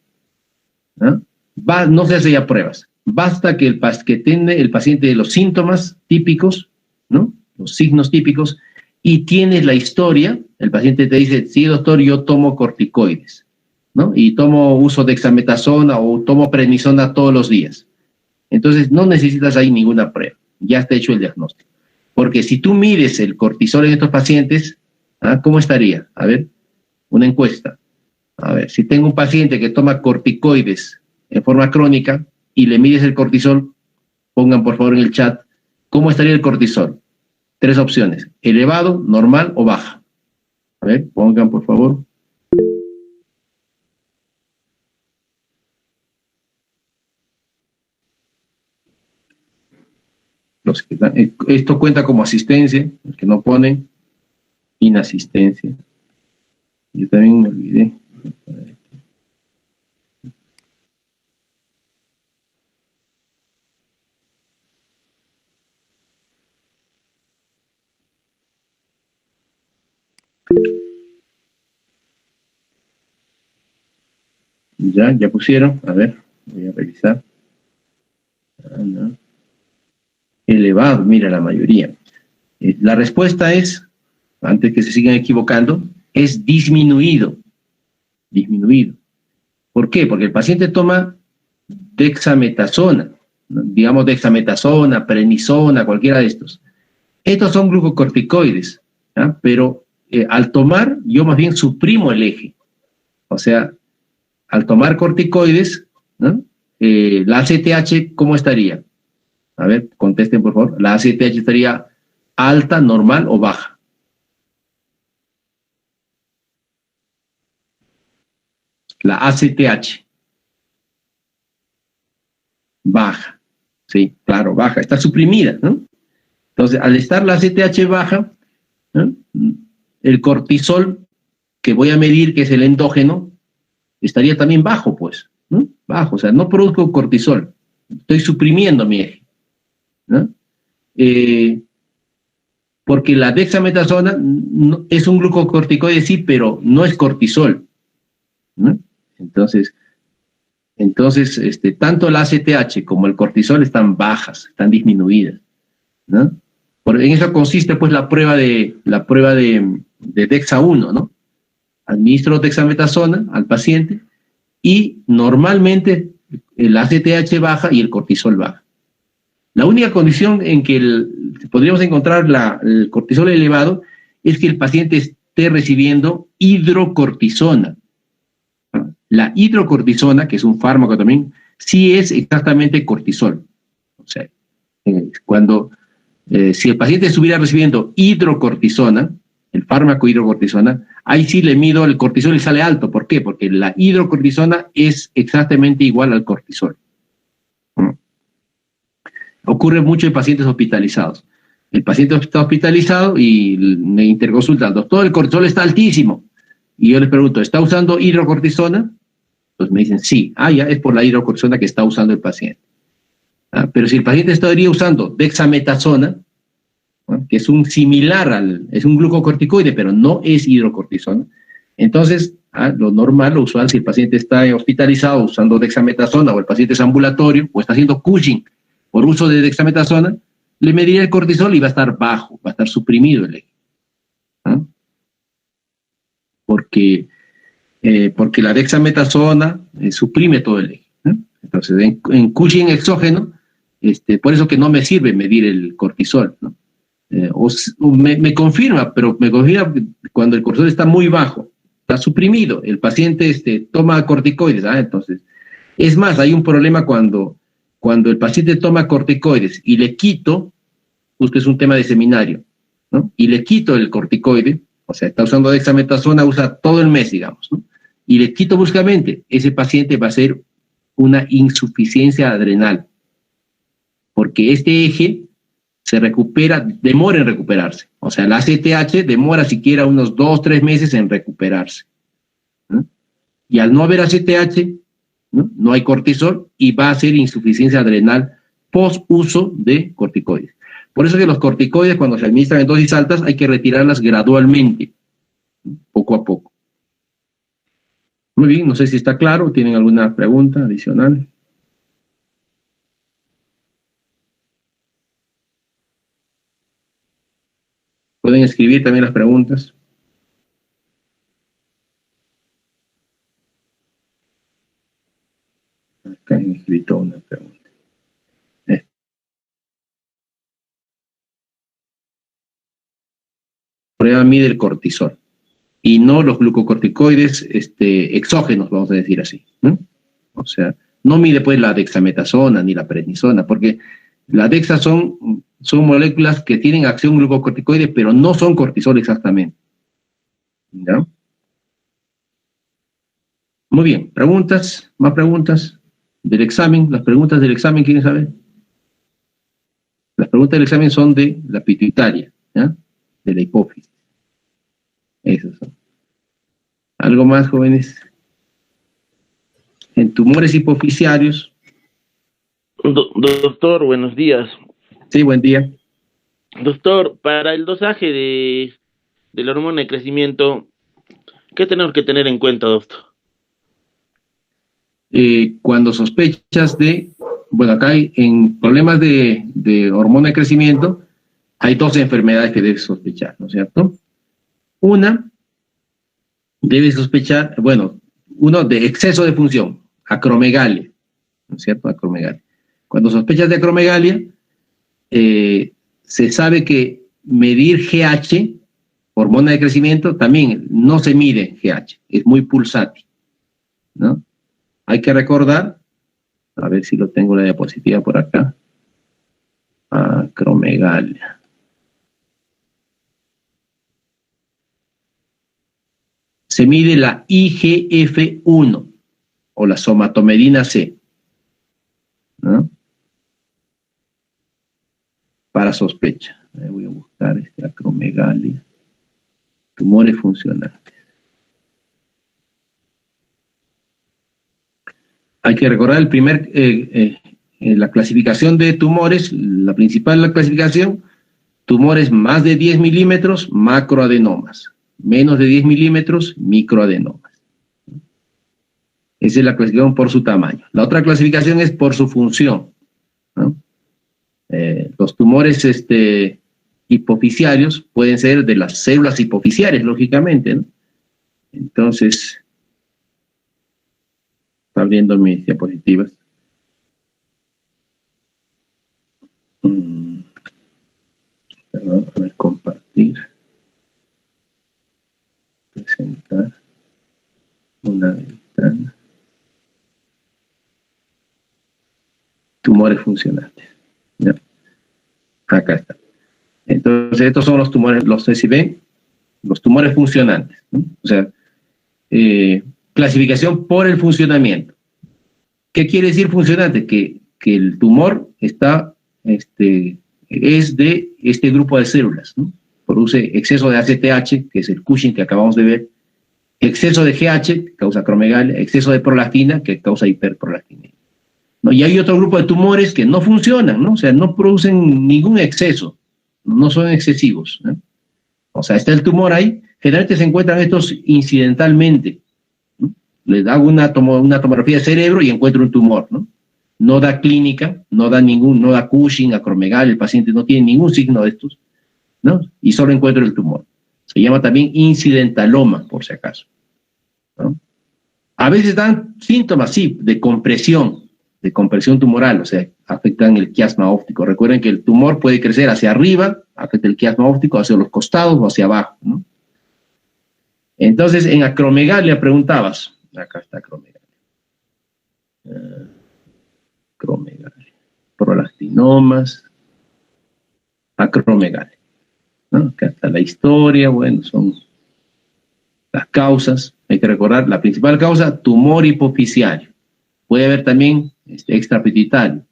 ¿no? No se hace ya pruebas. Basta que tenga el paciente los síntomas típicos, ¿no? Los signos típicos, y tienes la historia. El paciente te dice, sí, doctor, yo tomo corticoides, ¿no? Y uso dexametasona o tomo prednisona todos los días. Entonces, no necesitas ahí ninguna prueba. Ya está hecho el diagnóstico. Porque si tú mides el cortisol en estos pacientes, ¿cómo estaría? A ver, una encuesta. A ver, si tengo un paciente que toma corticoides en forma crónica y le mides el cortisol, pongan por favor en el chat, ¿cómo estaría el cortisol? 3 opciones, elevado, normal o baja. A ver, pongan por favor. Esto cuenta como asistencia, el que no pone, inasistencia. Yo también me olvidé. Ya pusieron, a ver, voy a revisar. No. Elevado, mira la mayoría. La respuesta es, antes que se sigan equivocando, es disminuido. Disminuido. ¿Por qué? Porque el paciente toma dexametasona, ¿no? Digamos dexametasona, prednisona, cualquiera de estos. Estos son glucocorticoides, ¿ya? Pero al tomar, yo más bien suprimo el eje. O sea, al tomar corticoides, ¿no? La ACTH, ¿cómo estaría? A ver, contesten por favor. ¿La ACTH estaría alta, normal o baja? La ACTH. Baja. Sí, claro, baja. Está suprimida, ¿no? Entonces, al estar la ACTH baja, ¿no? El cortisol que voy a medir, que es el endógeno, estaría también bajo, pues, ¿no? Bajo, o sea, no produzco cortisol. Estoy suprimiendo mi eje, ¿no? Porque la dexametasona es un glucocorticoide, sí, pero no es cortisol, ¿no? Entonces, tanto la ACTH como el cortisol están bajas, están disminuidas, ¿no? En eso consiste, pues, la prueba de Dexa 1, ¿no? Administro dexametasona al paciente y normalmente el ACTH baja y el cortisol baja. La única condición en que podríamos encontrar el cortisol elevado es que el paciente esté recibiendo hidrocortisona. La hidrocortisona, que es un fármaco también, sí es exactamente cortisol. O sea, si el paciente estuviera recibiendo hidrocortisona, el fármaco hidrocortisona, ahí sí le mido el cortisol y sale alto. ¿Por qué? Porque la hidrocortisona es exactamente igual al cortisol. Ocurre mucho en pacientes hospitalizados. El paciente está hospitalizado y me interconsulta, doctor, el cortisol está altísimo. Y yo les pregunto, ¿está usando hidrocortisona? Pues me dicen, sí. Ya es por la hidrocortisona que está usando el paciente. Pero si el paciente estaría usando dexametasona, que es un es un glucocorticoide, pero no es hidrocortisona, entonces lo normal, lo usual, si el paciente está hospitalizado usando dexametasona o el paciente es ambulatorio o está haciendo Cushing por uso de dexametasona, le mediría el cortisol y va a estar bajo, va a estar suprimido el eje. Porque la dexametasona suprime todo el eje. Entonces, en Cushing exógeno, por eso que no me sirve medir el cortisol, ¿no? Me confirma, pero me confirma cuando el cortisol está muy bajo, está suprimido, el paciente toma corticoides, entonces, es más, hay un problema cuando el paciente toma corticoides y le quito, justo es un tema de seminario, ¿no? Y le quito el corticoide, o sea, está usando dexametasona, usa todo el mes, digamos, ¿no? Y le quito bruscamente, ese paciente va a ser una insuficiencia adrenal, porque este eje se recupera, demora en recuperarse. O sea, la ACTH demora siquiera unos 2-3 meses en recuperarse, ¿no? Y al no haber ACTH, no hay cortisol y va a ser insuficiencia adrenal post-uso de corticoides. Por eso que los corticoides, cuando se administran en dosis altas, hay que retirarlas gradualmente, poco a poco. Muy bien, no sé si está claro. ¿Tienen alguna pregunta adicional? Pueden escribir también las preguntas. Acá he escrito una pregunta. Prueba mide el cortisol y no los glucocorticoides exógenos, vamos a decir así, ¿no? O sea, no mide pues la dexametasona ni la prednisona, porque la dexa son moléculas que tienen acción glucocorticoide, pero no son cortisol exactamente. ¿Ya? Muy bien, preguntas, más preguntas del examen. Las preguntas del examen, ¿quieren saber? Las preguntas del examen son de la pituitaria, ¿ya? De la hipófisis. Esas son. ¿Algo más, jóvenes? En tumores hipofisiarios. Doctor, buenos días. Sí, buen día. Doctor, para el dosaje de la hormona de crecimiento, ¿qué tenemos que tener en cuenta, doctor? Cuando sospechas bueno, acá en problemas de hormona de crecimiento, hay 2 enfermedades que debes sospechar, ¿no es cierto? Una, debes sospechar, bueno, uno de exceso de función, acromegalia, ¿no es cierto? Acromegalia. Cuando sospechas de acromegalia, se sabe que medir GH, hormona de crecimiento, también no se mide GH, es muy pulsátil, ¿no? Hay que recordar, a ver si lo tengo la diapositiva por acá, acromegalia. Se mide la IGF-1 o la somatomedina C, ¿no? Para sospecha. Voy a buscar acromegalia, tumores funcionales. Hay que recordar la clasificación de tumores, la principal clasificación, tumores más de 10 milímetros, macroadenomas, menos de 10 milímetros, microadenomas. Esa es la clasificación por su tamaño. La otra clasificación es por su función, ¿no? Los tumores hipofisiarios pueden ser de las células hipofisiarias, lógicamente, ¿no? Entonces, Está abriendo mis diapositivas. Perdón, a ver, compartir. Presentar. Una ventana. Tumores funcionantes. ¿Ya? Acá está. Entonces, estos son los tumores, los CCB, los tumores funcionantes, ¿no? O sea, clasificación por el funcionamiento. ¿Qué quiere decir funcionante? Que el tumor está, es de este grupo de células, ¿no? Produce exceso de ACTH, que es el Cushing que acabamos de ver, exceso de GH, que causa acromegalia, exceso de prolactina, que causa hiperprolactinemia, ¿no? Y hay otro grupo de tumores que no funcionan, ¿no? O sea, no producen ningún exceso, no son excesivos, ¿no? O sea, está el tumor ahí, generalmente se encuentran estos incidentalmente, ¿no? Les hago una tomografía de cerebro y encuentro un tumor, ¿no? No da clínica, no da Cushing, acromegalia, el paciente no tiene ningún signo de estos, ¿no? Y solo encuentro el tumor. Se llama también incidentaloma, por si acaso, ¿no? A veces dan síntomas, sí, de compresión tumoral, o sea, afectan el quiasma óptico. Recuerden que el tumor puede crecer hacia arriba, afecta el quiasma óptico, hacia los costados o hacia abajo, ¿no? Entonces, en acromegalia preguntabas, acá está acromegalia. Acromegalia. Prolactinomas, acromegalia, ¿no? Acá está la historia, bueno, son las causas. Hay que recordar, la principal causa, tumor hipofisiario. Puede haber también extrapititario,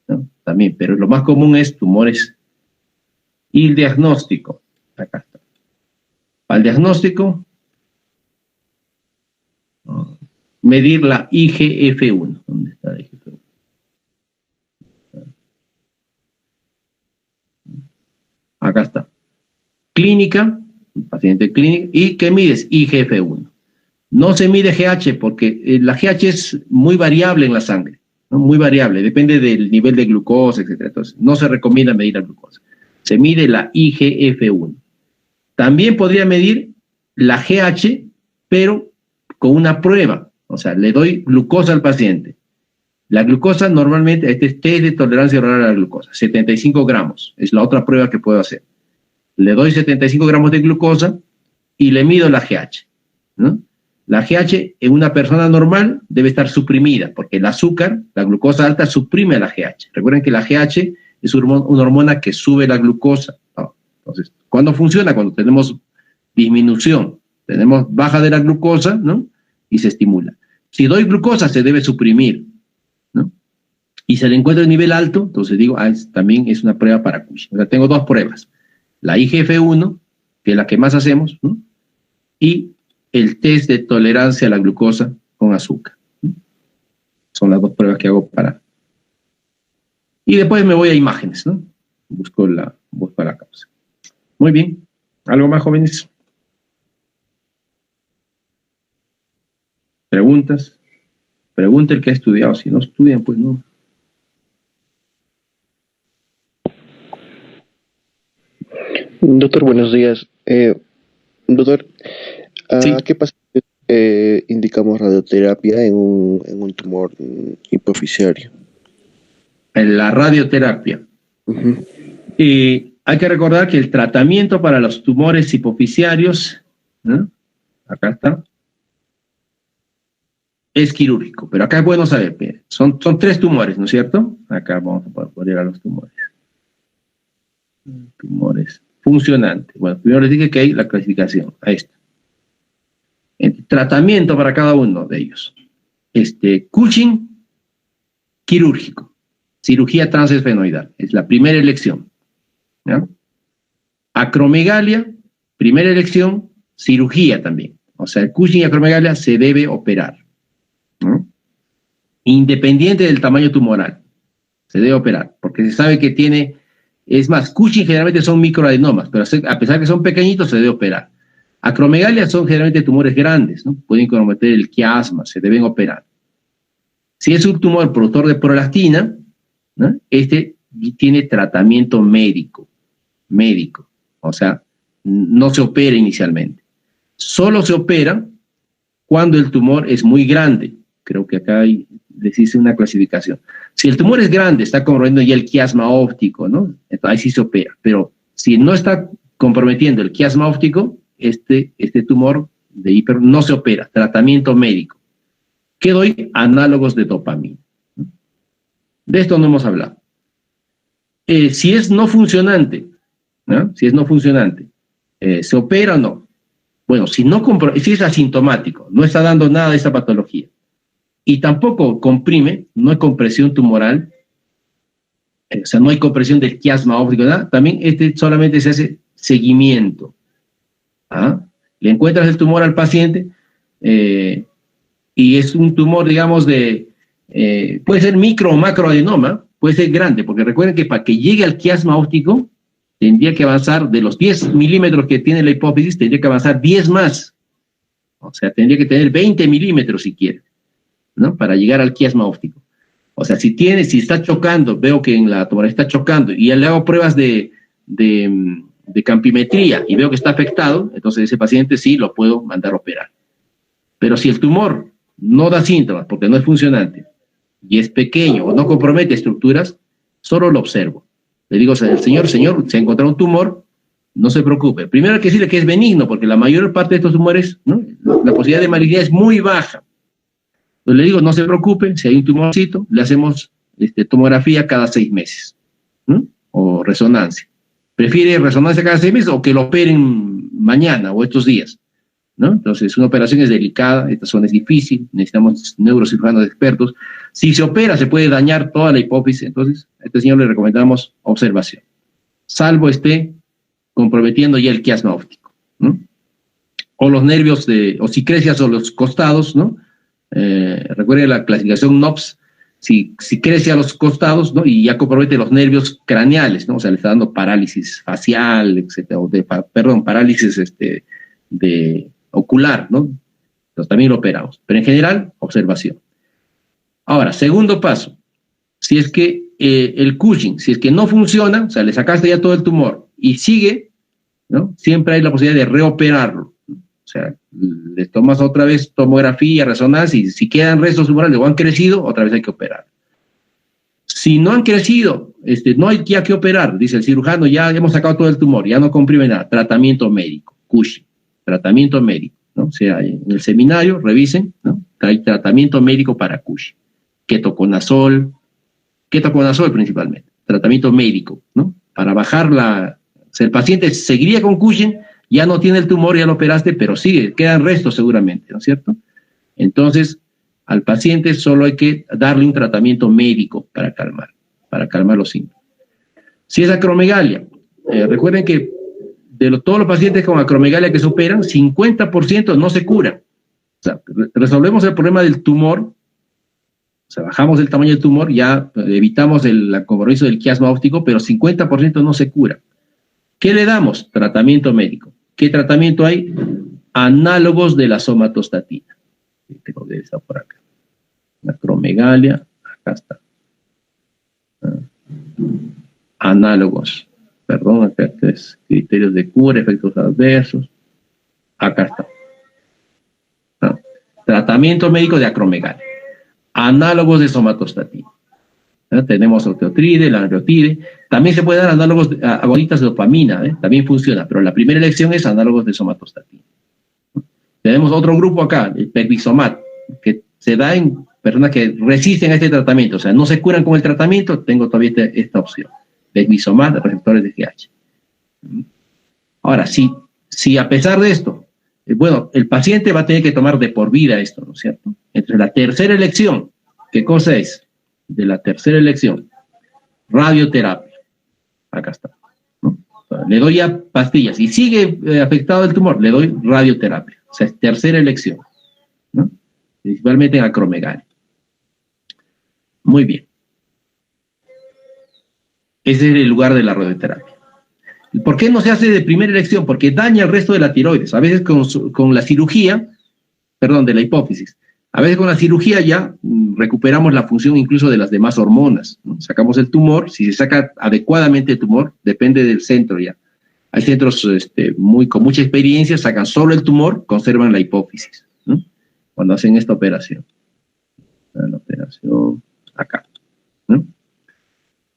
¿no? También, pero lo más común es tumores. Y el diagnóstico, acá está. Al diagnóstico, medir la IGF-1. ¿Dónde está la IGF-1? Acá está. Clínica, paciente clínico. ¿Y qué mides? IGF-1. No se mide GH porque la GH es muy variable en la sangre, ¿no? Muy variable, depende del nivel de glucosa, etc. Entonces, no se recomienda medir la glucosa. Se mide la IGF-1. También podría medir la GH, pero con una prueba. O sea, le doy glucosa al paciente. La glucosa normalmente, este es test de tolerancia oral a la glucosa, 75 gramos. Es la otra prueba que puedo hacer. Le doy 75 gramos de glucosa y le mido la GH, ¿no? La GH en una persona normal debe estar suprimida, porque el azúcar, la glucosa alta, suprime la GH. Recuerden que la GH es una hormona que sube la glucosa, ¿no? Entonces, ¿cuándo funciona? Cuando tenemos disminución, tenemos baja de la glucosa, ¿no? Y se estimula. Si doy glucosa, se debe suprimir, ¿no? Y se le encuentra el nivel alto, entonces digo, también es una prueba para Cushing. O sea, tengo dos pruebas. La IGF-1, que es la que más hacemos, ¿no? Y el test de tolerancia a la glucosa con azúcar, ¿no? Son las dos pruebas que hago para... Y después me voy a imágenes, ¿no? Busco la causa. Muy bien. ¿Algo más, jóvenes? ¿Preguntas? Pregunta el que ha estudiado. Si no estudian, pues no. Doctor, buenos días. Doctor, Sí. ¿a qué pacientes indicamos radioterapia en un tumor hipofisiario? En la radioterapia. Uh-huh. Y hay que recordar que el tratamiento para los tumores hipofisiarios, ¿no? Acá está, es quirúrgico. Pero acá es bueno saber, mire, son 3 tumores, ¿no es cierto? Acá vamos a poner a los tumores. Tumores funcionantes. Bueno, primero les dije que hay la clasificación. Ahí está. El tratamiento para cada uno de ellos. Cushing, quirúrgico. Cirugía transesfenoidal. Es la primera elección, ¿ya? Acromegalia, primera elección, cirugía también. O sea, el Cushing y acromegalia se debe operar, ¿no? Independiente del tamaño tumoral. Se debe operar, porque se sabe que tiene... Es más, Cushing generalmente son microadenomas, pero a pesar que son pequeñitos, se debe operar. Acromegalia son generalmente tumores grandes, ¿no? Pueden comprometer el quiasma, se deben operar. Si es un tumor productor de prolactina, ¿no? Tiene tratamiento médico. O sea, no se opera inicialmente. Solo se opera cuando el tumor es muy grande. creo que acá les hice una clasificación. Si el tumor es grande, está comprometiendo ya el quiasma óptico, ¿no? Entonces, ahí sí se opera. Pero si no está comprometiendo el quiasma óptico, este tumor de hiper no se opera. Tratamiento médico. ¿Qué doy? Análogos de dopamina. De esto no hemos hablado. Si es no funcionante, ¿no? Si es no funcionante, ¿se opera o no? Bueno, si es asintomático, no está dando nada de esta patología, y tampoco comprime, no hay compresión tumoral, o sea, no hay compresión del quiasma óptico, nada, también solamente se hace seguimiento. ¿Ah? Le encuentras el tumor al paciente, y es un tumor, digamos, puede ser micro o macroadenoma, puede ser grande, porque recuerden que para que llegue al quiasma óptico, tendría que avanzar de los 10 milímetros que tiene la hipófisis, tendría que avanzar 10 más. O sea, tendría que tener 20 milímetros si quiere, ¿no? Para llegar al quiasma óptico. O sea, si está chocando, veo que en la tomografía está chocando, y ya le hago pruebas de campimetría y veo que está afectado, entonces ese paciente sí lo puedo mandar a operar. Pero si el tumor no da síntomas porque no es funcionante y es pequeño o no compromete estructuras, solo lo observo. Le digo, señor, se ha encontrado un tumor, no se preocupe. Primero hay que decirle que es benigno, porque la mayor parte de estos tumores, ¿no? La posibilidad de malignidad es muy baja. Entonces le digo, no se preocupe, si hay un tumorcito, le hacemos tomografía cada 6 meses, ¿no? O resonancia. ¿Prefiere resonancia cada 6 meses o que lo operen mañana o estos días? ¿No? Entonces, una operación es delicada, esta zona es difícil, necesitamos neurocirujanos expertos. Si se opera, se puede dañar toda la hipófisis, entonces a este señor le recomendamos observación, salvo esté comprometiendo ya el quiasma óptico, ¿no? O los nervios o si crece hacia los costados, ¿no? Recuerden la clasificación NOPS, si crece a los costados, ¿no? Y ya compromete los nervios craneales, ¿no? O sea, le está dando parálisis facial, etcétera, parálisis de ocular, ¿no? Entonces también lo operamos. Pero en general, observación. Ahora, segundo paso. Si es que el Cushing, si es que no funciona, o sea, le sacaste ya todo el tumor y sigue, ¿no? Siempre hay la posibilidad de reoperarlo. O sea, le tomas otra vez tomografía, resonancia, y si quedan restos tumorales o han crecido, otra vez hay que operar. Si no han crecido, no hay ya que operar, dice el cirujano, ya hemos sacado todo el tumor, ya no comprime nada. Tratamiento médico, Cushing. Tratamiento médico, ¿no? O sea, en el seminario, revisen, ¿no? Hay tratamiento médico para Cushing. Ketoconazol principalmente, tratamiento médico, ¿no? Para bajar o sea, el paciente seguiría con Cushing, ya no tiene el tumor, ya lo operaste, pero sigue, quedan restos seguramente, ¿no es cierto? Entonces, al paciente solo hay que darle un tratamiento médico para calmar los síntomas. Si es acromegalia, recuerden que todos los pacientes con acromegalia que se operan, 50% no se curan. O sea, resolvemos el problema del tumor, o sea, bajamos el tamaño del tumor, ya evitamos el compromiso del quiasma óptico, pero 50% no se cura. ¿Qué le damos? Tratamiento médico. ¿Qué tratamiento hay? Análogos de la somatostatina. Tengo que estar por acá. Acromegalia, acá está. Análogos. Perdón, acá es criterios de cura, efectos adversos. Acá está. ¿No? Tratamiento médico de acromegalia. Análogos de somatostatina. ¿No? Tenemos oteotride, lanreotide. También se puede dar análogos agonitas de dopamina, también funciona, pero la primera elección es análogos de somatostatina. ¿No? Tenemos otro grupo acá, el pegvisomat, que se da en personas que resisten a este tratamiento, o sea, no se curan con el tratamiento, tengo todavía esta opción. Pegvisomat, receptores de GH. Ahora, si a pesar de esto, bueno, el paciente va a tener que tomar de por vida esto, ¿no es cierto? Entre la tercera elección, ¿qué cosa es? De la tercera elección, radioterapia. Acá está, ¿no? Le doy ya pastillas y sigue afectado el tumor, le doy radioterapia. O sea, es tercera elección, ¿no? Principalmente en acromegalia. Muy bien. Ese es el lugar de la radioterapia. ¿Por qué no se hace de primera elección? Porque daña el resto de la tiroides. A veces con la cirugía, perdón, de la hipófisis, a veces con la cirugía ya recuperamos la función incluso de las demás hormonas, ¿no? Sacamos el tumor, si se saca adecuadamente el tumor, depende del centro ya. Hay centros con mucha experiencia, sacan solo el tumor, conservan la hipófisis, ¿no? Cuando hacen esta operación. La operación acá, ¿no?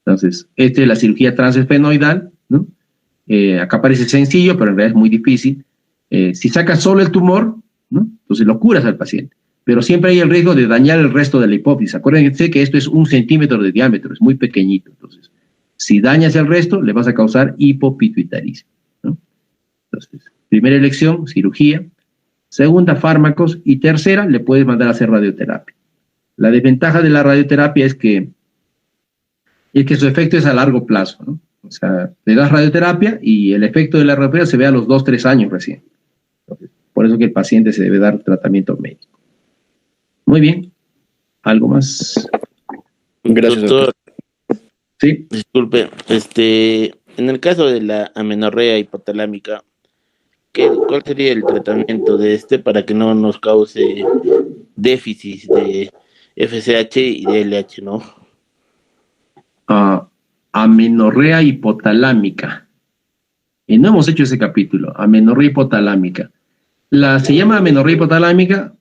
Entonces, esta es la cirugía transesfenoidal, ¿no? Acá parece sencillo, pero en realidad es muy difícil. Si sacas solo el tumor, ¿no? Entonces lo curas al paciente, pero siempre hay el riesgo de dañar el resto de la hipófisis. Acuérdense que esto es 1 centímetro de diámetro, es muy pequeñito. Entonces, si dañas el resto, le vas a causar hipopituitarismo, ¿no? Entonces, primera elección, cirugía. Segunda, fármacos. Y tercera, le puedes mandar a hacer radioterapia. La desventaja de la radioterapia es que su efecto es a largo plazo, ¿no? O sea, le das radioterapia y el efecto de la radioterapia se ve a los 2-3 años recién. Entonces, por eso que el paciente se debe dar tratamiento médico. Muy bien. ¿Algo más? Gracias, Doctor, Sí. disculpe, en el caso de la amenorrea hipotalámica, ¿cuál sería el tratamiento de para que no nos cause déficit de FSH y de LH, ¿no? Amenorrea hipotalámica. No hemos hecho ese capítulo. Amenorrea hipotalámica. Se llama amenorrea hipotalámica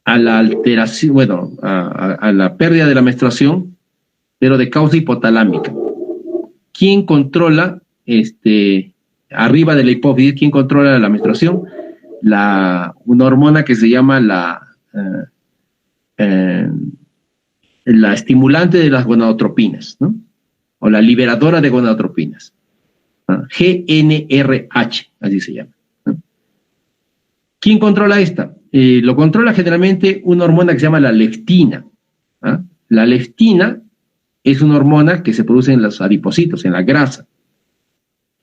a la alteración, bueno, a la pérdida de la menstruación, pero de causa hipotalámica. ¿Quién controla arriba de la hipófisis? ¿Quién controla la menstruación? Una hormona que se llama la estimulante de las gonadotropinas, ¿no? O la liberadora de gonadotropinas. GnRH, así se llama, ¿no? ¿Quién controla esta? Lo controla generalmente una hormona que se llama la leptina. La leptina es una hormona que se produce en los adipocitos, en la grasa.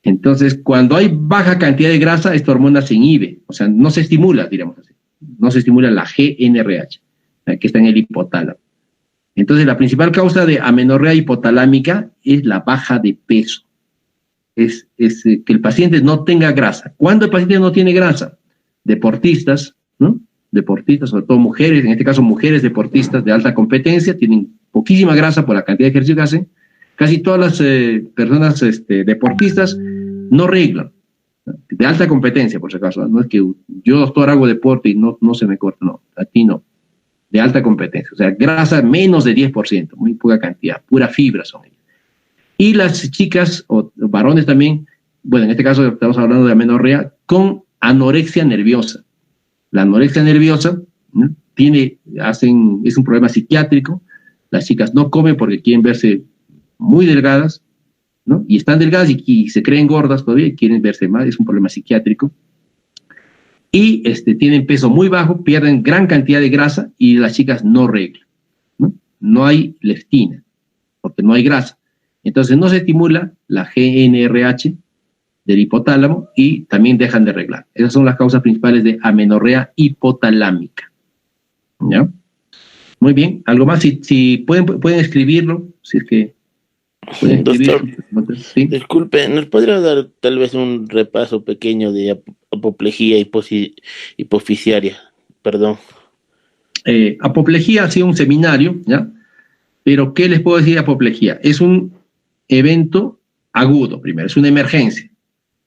Entonces, cuando hay baja cantidad de grasa, esta hormona se inhibe, o sea, no se estimula, diríamos así. No se estimula la GnRH, que está en el hipotálamo. Entonces, la principal causa de amenorrea hipotalámica es la baja de peso. Es que el paciente no tenga grasa. ¿Cuándo el paciente no tiene grasa? Deportistas, ¿no? Deportistas, sobre todo mujeres, en este caso mujeres deportistas de alta competencia, tienen poquísima grasa por la cantidad de ejercicio que hacen. Casi todas las personas deportistas no reglan. De alta competencia, por si acaso. No es que yo, doctor, hago deporte y no se me corta, no. A ti no. De alta competencia. O sea, grasa menos de 10%, muy poca cantidad. Pura fibra son ellas. Y las chicas, o varones también, bueno, en este caso estamos hablando de amenorrea, con anorexia nerviosa. La anorexia nerviosa, ¿no? Es un problema psiquiátrico. Las chicas no comen porque quieren verse muy delgadas, ¿no? Y están delgadas y se creen gordas todavía y quieren verse más, es un problema psiquiátrico. Y tienen peso muy bajo, pierden gran cantidad de grasa y las chicas no reglan, ¿no? No hay leptina, porque no hay grasa. Entonces no se estimula la GnRH del hipotálamo y también dejan de reglar. Esas son las causas principales de amenorrea hipotalámica. ¿Ya? Muy bien. ¿Algo más? Si pueden escribirlo, si es que pueden Doctor, ¿sí? disculpe, ¿nos podría dar tal vez un repaso pequeño de apoplejía hipofisiaria? Perdón. Apoplejía ha sido un seminario, ¿ya? Pero ¿qué les puedo decir de apoplejía? Es un evento agudo, primero, es una emergencia.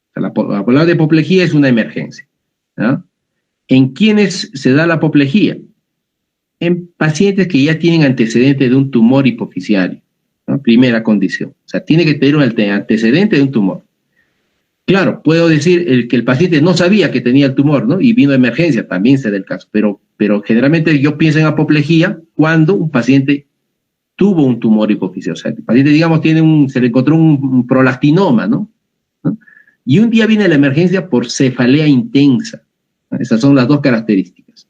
O sea, la palabra de apoplejía es una emergencia, ¿ya? ¿En quiénes se da la apoplejía? En pacientes que ya tienen antecedentes de un tumor hipofisiario, ¿no? Primera condición. O sea, tiene que tener un antecedente de un tumor. Claro, puedo decir que el paciente no sabía que tenía el tumor, ¿no? Y vino de emergencia, también se da el caso. Pero generalmente yo pienso en apoplejía cuando un paciente tuvo un tumor hipofisiario. O sea, el paciente, digamos, se le encontró un prolactinoma, ¿no? Y un día viene la emergencia por cefalea intensa. Esas son las dos características.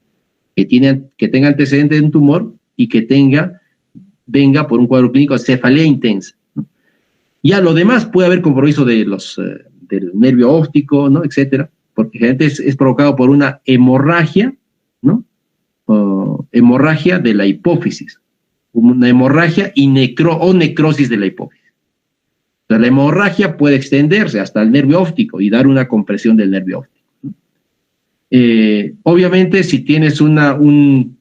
Que tenga antecedentes de un tumor y que venga por un cuadro clínico de cefalea intensa, ¿no? Ya lo demás puede haber compromiso del nervio óptico, ¿no? Etcétera, porque generalmente es provocado por una hemorragia, ¿no? Hemorragia de la hipófisis, una hemorragia y necrosis de la hipófisis. Entonces, la hemorragia puede extenderse hasta el nervio óptico y dar una compresión del nervio óptico, ¿no? Obviamente, si tienes un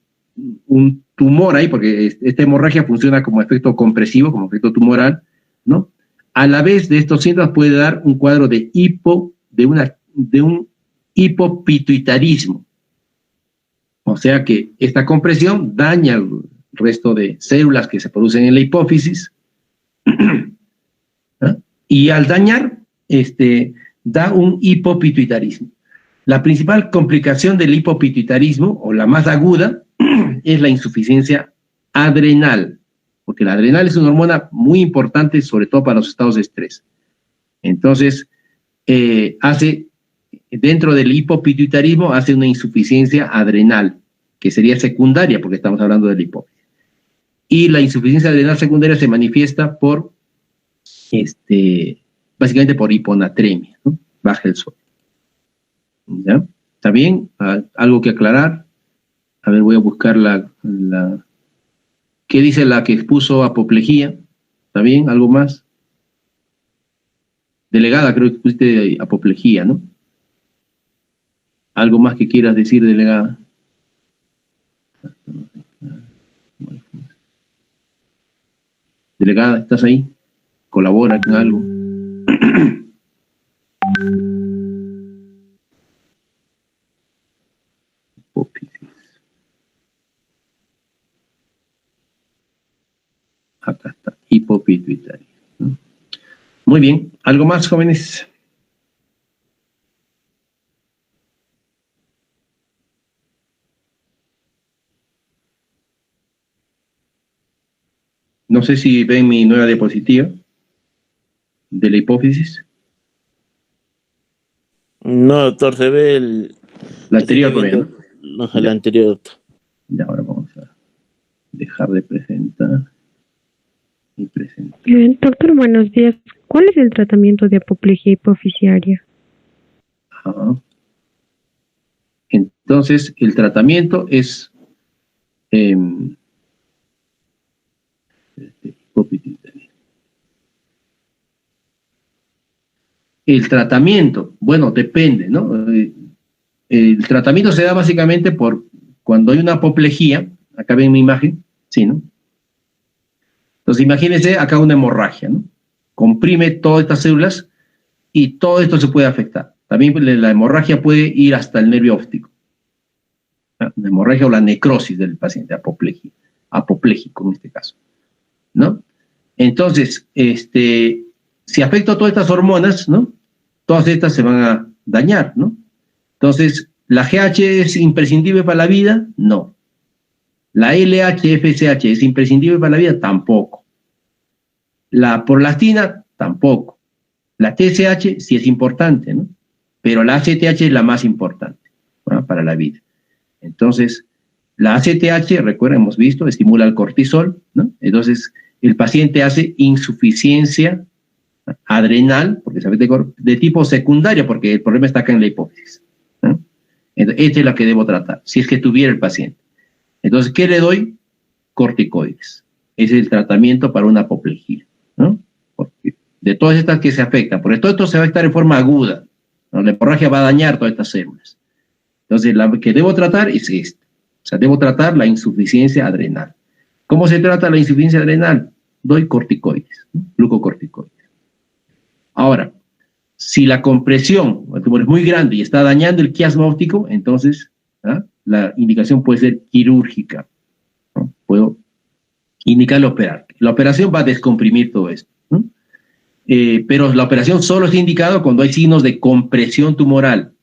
tumor ahí, porque esta hemorragia funciona como efecto compresivo, como efecto tumoral, ¿no? A la vez de estos síntomas puede dar un cuadro de un hipopituitarismo. O O sea que esta compresión daña el resto de células que se producen en la hipófisis, ¿ah? Y al dañar, da un hipopituitarismo. La principal complicación del hipopituitarismo, o la más aguda, es la insuficiencia adrenal, porque la adrenal es una hormona muy importante, sobre todo para los estados de estrés. Entonces, dentro del hipopituitarismo, hace una insuficiencia adrenal, que sería secundaria, porque estamos hablando de la hipófisis. Y la insuficiencia adrenal secundaria se manifiesta por, básicamente por hiponatremia, ¿no? Baja el suelo. ¿Ya? ¿Está bien? ¿Algo que aclarar? A ver, voy a buscar ¿qué dice la que expuso apoplejía? ¿Está bien? ¿Algo más? Delegada, creo que pusiste apoplejía, ¿no? ¿Algo más que quieras decir, delegada? Delegada, ¿estás ahí? Colabora con algo. Acá está, hipopituitaria, ¿no? Muy bien, ¿algo más, jóvenes? No sé si ven mi nueva diapositiva de la hipófisis. No, doctor, se ve la anterior todavía, ¿no? No, el anterior, doctor. Y ahora vamos a dejar de presentar. Y presentar. Doctor, buenos días. ¿Cuál es el tratamiento de apoplejía hipofisiaria? Ajá. Entonces, el tratamiento es el tratamiento, bueno, depende, ¿no? El tratamiento se da básicamente por cuando hay una apoplejía, acá ven mi imagen, ¿sí, no? Entonces, imagínense acá una hemorragia, ¿no? Comprime todas estas células y todo esto se puede afectar. También la hemorragia puede ir hasta el nervio óptico. ¿No? La hemorragia o la necrosis del paciente, apopléjico en este caso, ¿no? Entonces, si afecta a todas estas hormonas, ¿no? Todas estas se van a dañar, ¿no? Entonces, ¿la GH es imprescindible para la vida? No. ¿La LH-FSH es imprescindible para la vida? Tampoco. ¿La prolactina? Tampoco. La TSH sí es importante, ¿no? Pero la ACTH es la más importante, ¿no? Para la vida. Entonces, la ACTH, recuerden, hemos visto, estimula el cortisol, ¿no? Entonces, el paciente hace insuficiencia adrenal, porque se ve de tipo secundario, porque el problema está acá en la hipófisis, ¿no? Entonces, esta es la que debo tratar, si es que tuviera el paciente. Entonces, ¿qué le doy? Corticoides. Es el tratamiento para una apoplejía, ¿no? Porque de todas estas que se afectan, porque todo esto se va a estar en forma aguda, ¿no? La hemorragia va a dañar todas estas células. Entonces, la que debo tratar es esta. O sea, debo tratar la insuficiencia adrenal. ¿Cómo se trata la insuficiencia adrenal? Doy corticoides, ¿no? Glucocorticoides. Ahora, si la compresión, el tumor es muy grande y está dañando el quiasma óptico, entonces, ¿ah?, la indicación puede ser quirúrgica, ¿no? Puedo indicarle operar. La operación va a descomprimir todo esto, ¿no? Pero la operación solo está indicada cuando hay signos de compresión tumoral.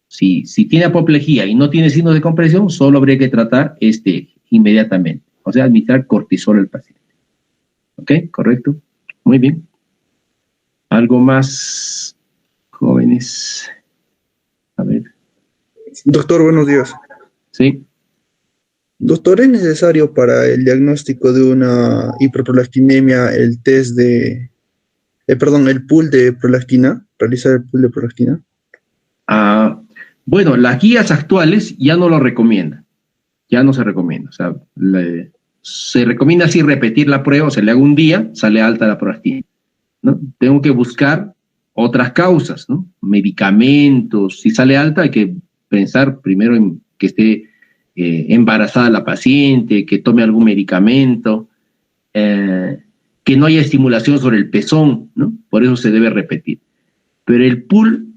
Si tiene apoplejía y no tiene signos de compresión, solo habría que tratar inmediatamente. O sea, administrar cortisol al paciente. ¿Ok? ¿Correcto? Muy bien. ¿Algo más, jóvenes? A ver. Doctor, buenos días. Sí. Doctor, ¿es necesario para el diagnóstico de una hiperprolastinemia el test de, el pool de prolactina? ¿Realizar el pool de prolactina? Bueno, las guías actuales ya no lo recomiendan. Ya no se recomienda. O sea, se recomienda así repetir la prueba, o sea, le hago un día, sale alta la prolactina, ¿no? Tengo que buscar otras causas, ¿no? Medicamentos. Si sale alta, hay que pensar primero en que esté embarazada la paciente, que tome algún medicamento, que no haya estimulación sobre el pezón, ¿no? Por eso se debe repetir. Pero el pool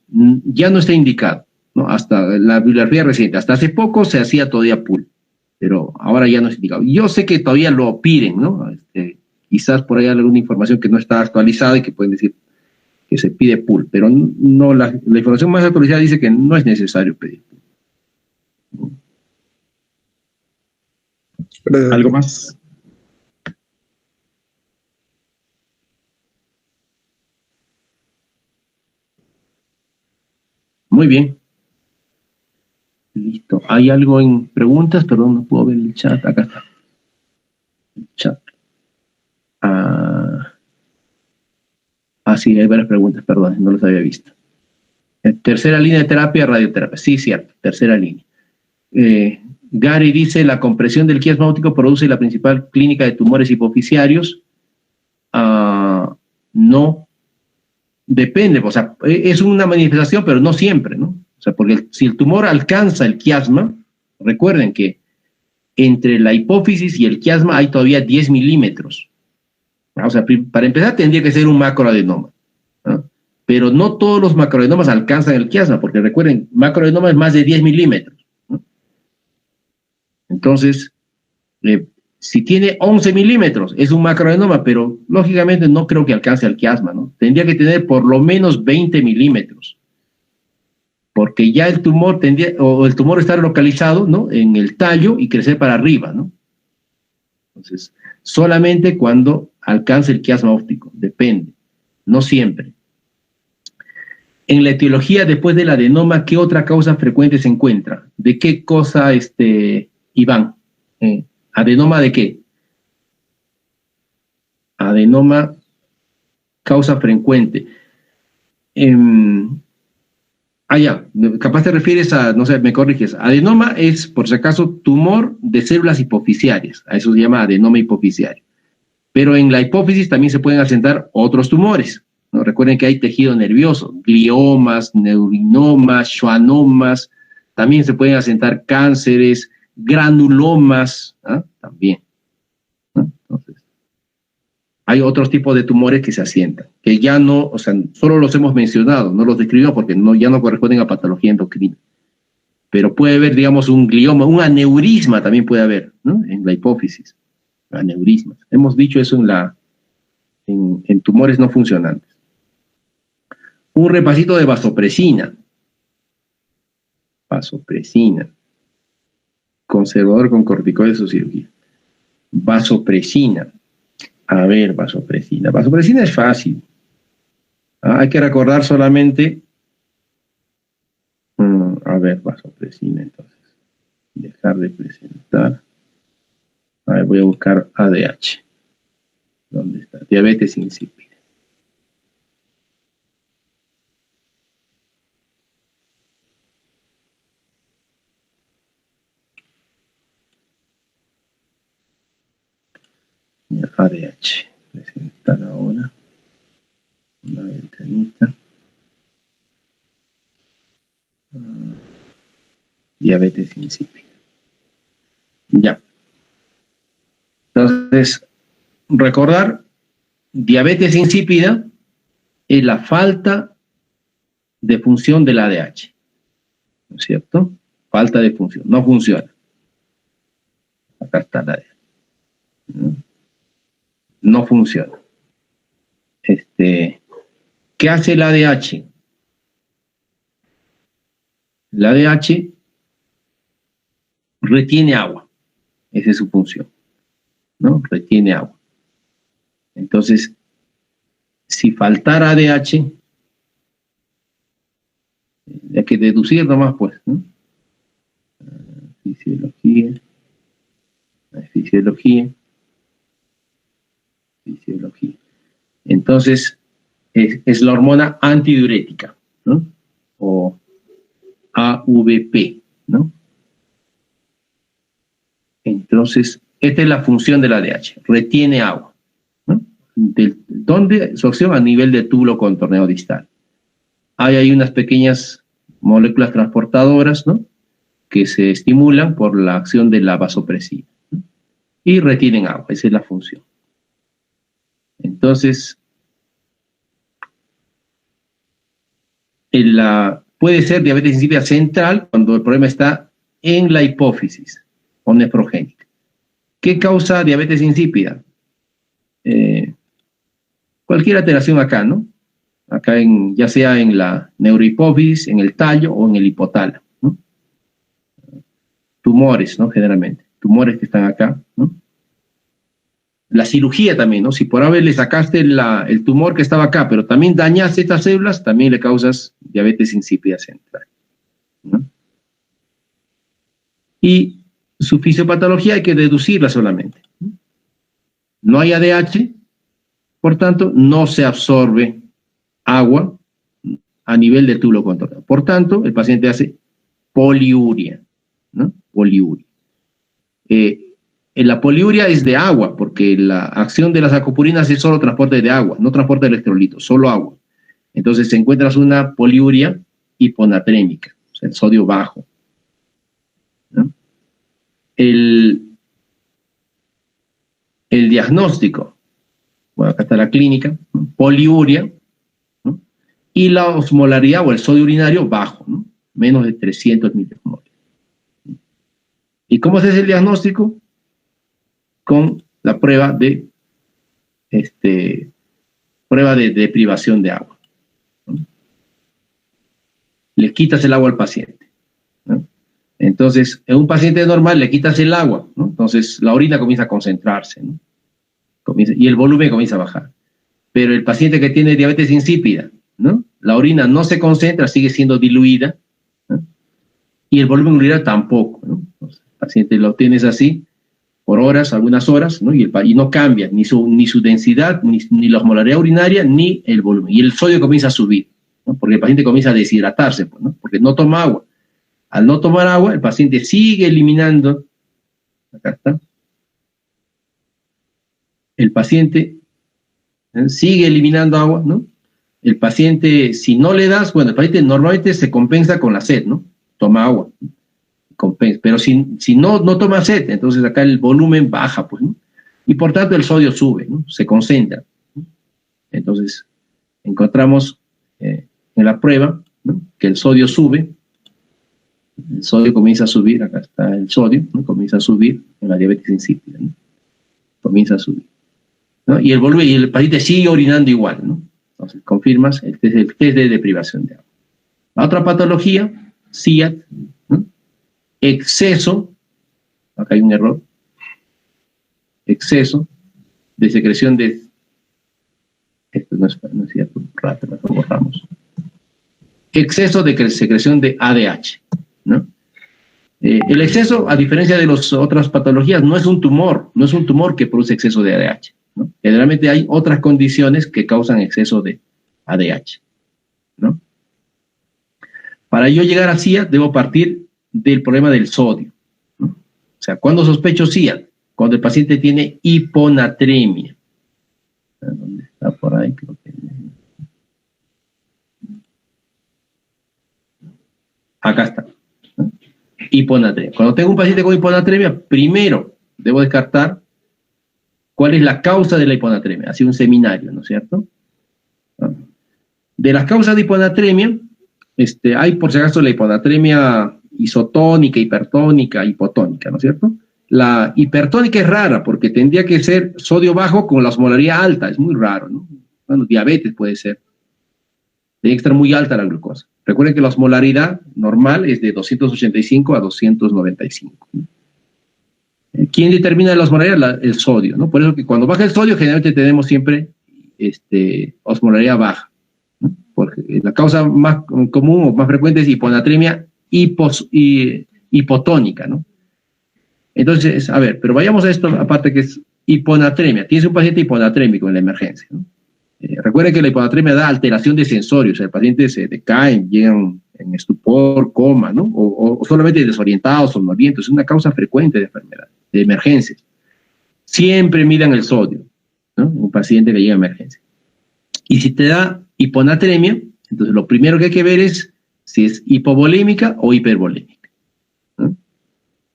ya no está indicado, ¿no? Hasta la bibliografía reciente, hasta hace poco se hacía todavía pool, pero ahora ya no es indicado. Yo sé que todavía lo piden, ¿no? Quizás por ahí hay alguna información que no está actualizada y que pueden decir que se pide pool, pero no, la información más actualizada dice que no es necesario pedir pool. ¿Algo más? Muy bien. Listo. ¿Hay algo en preguntas? Perdón, no puedo ver el chat. Acá está. El chat. Sí, hay varias preguntas, perdón, no las había visto. Tercera línea de terapia, radioterapia. Sí, cierto, tercera línea. Gary dice, la compresión del quiasma óptico produce la principal clínica de tumores hipoficiarios. No, depende, o sea, es una manifestación, pero no siempre, ¿no? O sea, porque si el tumor alcanza el quiasma, recuerden que entre la hipófisis y el quiasma hay todavía 10 milímetros. O sea, para empezar tendría que ser un macroadenoma, ¿no? Pero no todos los macroadenomas alcanzan el quiasma, porque recuerden, macroadenoma es más de 10 milímetros, ¿no? Entonces, si tiene 11 milímetros, es un macroadenoma, pero lógicamente no creo que alcance al quiasma, ¿no? Tendría que tener por lo menos 20 milímetros, porque ya el tumor el tumor está localizado, ¿no?, en el tallo y crecer para arriba, ¿no? Entonces, solamente cuando alcance el quiasma óptico, depende, no siempre. En la etiología después del adenoma, ¿qué otra causa frecuente se encuentra? ¿De qué cosa, Iván? ¿Adenoma de qué? Adenoma, causa frecuente. Ya, capaz te refieres a, no sé, me corriges. Adenoma es, por si acaso, tumor de células hipoficiarias. A eso se llama adenoma hipoficiario. Pero en la hipófisis también se pueden asentar otros tumores, ¿no? Recuerden que hay tejido nervioso, gliomas, neurinomas, schwannomas, también se pueden asentar cánceres, granulomas, ¿ah? También, ¿no? Entonces, hay otros tipos de tumores que se asientan, que ya no, o sea, solo los hemos mencionado, no los describimos porque ya no corresponden a patología endocrina. Pero puede haber, digamos, un glioma, un aneurisma también puede haber, ¿no?, en la hipófisis. Aneurismas. Hemos dicho eso en tumores no funcionantes. Un repasito de vasopresina. Vasopresina. Conservador con corticoides o cirugía. Vasopresina. A ver, vasopresina. Vasopresina es fácil. Hay que recordar solamente. A ver, vasopresina entonces. Dejar de presentar. A ver, voy a buscar ADH. ¿Dónde está? Diabetes insípida. ADH. Presentar ahora. Una ventanita. Diabetes insípida. Ya. Entonces, recordar, diabetes insípida es la falta de función del ADH, ¿no es cierto? Falta de función, no funciona. Acá está el ADH. No funciona. ¿Qué hace el ADH? El ADH retiene agua, esa es su función, ¿no? Retiene agua. Entonces, si faltara ADH, hay que deducir nomás, pues, ¿no? Fisiología. Entonces, es la hormona antidiurética, ¿no? O AVP, ¿no? Entonces, esta es la función del ADH, retiene agua, ¿no? ¿Dónde? Su acción a nivel del túbulo contorneo distal. Hay unas pequeñas moléculas transportadoras, ¿no?, que se estimulan por la acción de la vasopresina, ¿no?, y retienen agua, esa es la función. Entonces, puede ser diabetes insípida central cuando el problema está en la hipófisis o nefrogénica. ¿Qué causa diabetes insípida? Cualquier alteración acá, ¿no? Acá ya sea en la neurohipófisis, en el tallo o en el hipotálamo, ¿no? Tumores, ¿no? Generalmente, tumores que están acá, ¿no? La cirugía también, ¿no? Si por haber le sacaste el tumor que estaba acá, pero también dañaste estas células, también le causas diabetes insípida central, ¿no? Y su fisiopatología hay que deducirla solamente, ¿no? No hay ADH, por tanto, no se absorbe agua a nivel del túbulo contorno. Por tanto, el paciente hace poliuria, ¿no? Poliuria. La poliuria es de agua, porque la acción de las acopurinas es solo transporte de agua, no transporte de electrolitos, solo agua. Entonces, encuentras una poliuria hiponatrémica, o sea, el sodio bajo, ¿no? El diagnóstico, bueno, acá está la clínica, ¿no? Poliuria, ¿no? Y la osmolaridad o el sodio urinario bajo, ¿no? Menos de 300 miliosmoles. ¿Y cómo se hace el diagnóstico? Con la prueba de privación de agua, ¿no? Le quitas el agua al paciente, ¿no? Entonces, en un paciente normal le quitas el agua, ¿no? Entonces la orina comienza a concentrarse, ¿no? Y el volumen comienza a bajar. Pero el paciente que tiene diabetes insípida, ¿no? La orina no se concentra, sigue siendo diluida, ¿no? Y el volumen urinario tampoco, ¿no? Entonces, el paciente lo tienes así por horas, algunas horas, ¿no? Y no cambia ni su densidad, ni la osmolaridad urinaria, ni el volumen. Y el sodio comienza a subir, ¿no? Porque el paciente comienza a deshidratarse, pues, ¿no? Porque no toma agua. Al no tomar agua, el paciente sigue eliminando, acá está, el paciente sigue eliminando agua, ¿no? El paciente, si no le das, bueno, el paciente normalmente se compensa con la sed, ¿no? Toma agua, compensa, pero si no toma sed, entonces acá el volumen baja, pues, ¿no? Y por tanto el sodio sube, ¿no? Se concentra, ¿no? Entonces encontramos en la prueba, ¿no? Que el sodio sube. El sodio comienza a subir, acá está el sodio, ¿no? Comienza a subir en la diabetes insípida, ¿no? Comienza a subir, ¿no? Y el volumen, y el paciente sigue orinando igual, ¿no? Entonces confirmas el test de deprivación de agua. La otra patología, CIAT, ¿no? Exceso, acá hay un error, exceso de secreción de, esto no es cierto, lo borramos, exceso de secreción de ADH, ¿no? El exceso, a diferencia de las otras patologías, no es un tumor que produce exceso de ADH, ¿no? Generalmente hay otras condiciones que causan exceso de ADH, ¿no? Para yo llegar a CIAT, debo partir del problema del sodio, ¿no? O sea, ¿cuándo sospecho CIAT? Cuando el paciente tiene hiponatremia. ¿Dónde está? Por ahí creo que... Acá está, ¿no? Hiponatremia. Cuando tengo un paciente con hiponatremia, primero debo descartar cuál es la causa de la hiponatremia. Así un seminario, ¿no es cierto? De las causas de hiponatremia, hay por si acaso la hiponatremia isotónica, hipertónica, hipotónica, ¿no es cierto? La hipertónica es rara porque tendría que ser sodio bajo con la osmolaridad alta, es muy raro, ¿no? Bueno, diabetes puede ser. Tiene que estar muy alta la glucosa. Recuerden que la osmolaridad normal es de 285 a 295, ¿no? ¿Quién determina la osmolaridad? El sodio, ¿no? Por eso que cuando baja el sodio generalmente tenemos siempre osmolaridad baja, ¿no? Porque la causa más común o más frecuente es hiponatremia hipotónica, ¿no? Entonces, a ver, pero vayamos a esto aparte que es hiponatremia. Tienes un paciente hiponatrémico en la emergencia, ¿no? Recuerden que la hiponatremia da alteración de sensorios, o sea, el paciente se decae, llegan en estupor, coma, ¿no? O solamente desorientados, somnolientos. Es una causa frecuente de enfermedad, de emergencias. Siempre midan el sodio, ¿no? Un paciente que llega a emergencia. Y si te da hiponatremia, entonces lo primero que hay que ver es si es hipovolémica o hipervolémica, ¿no?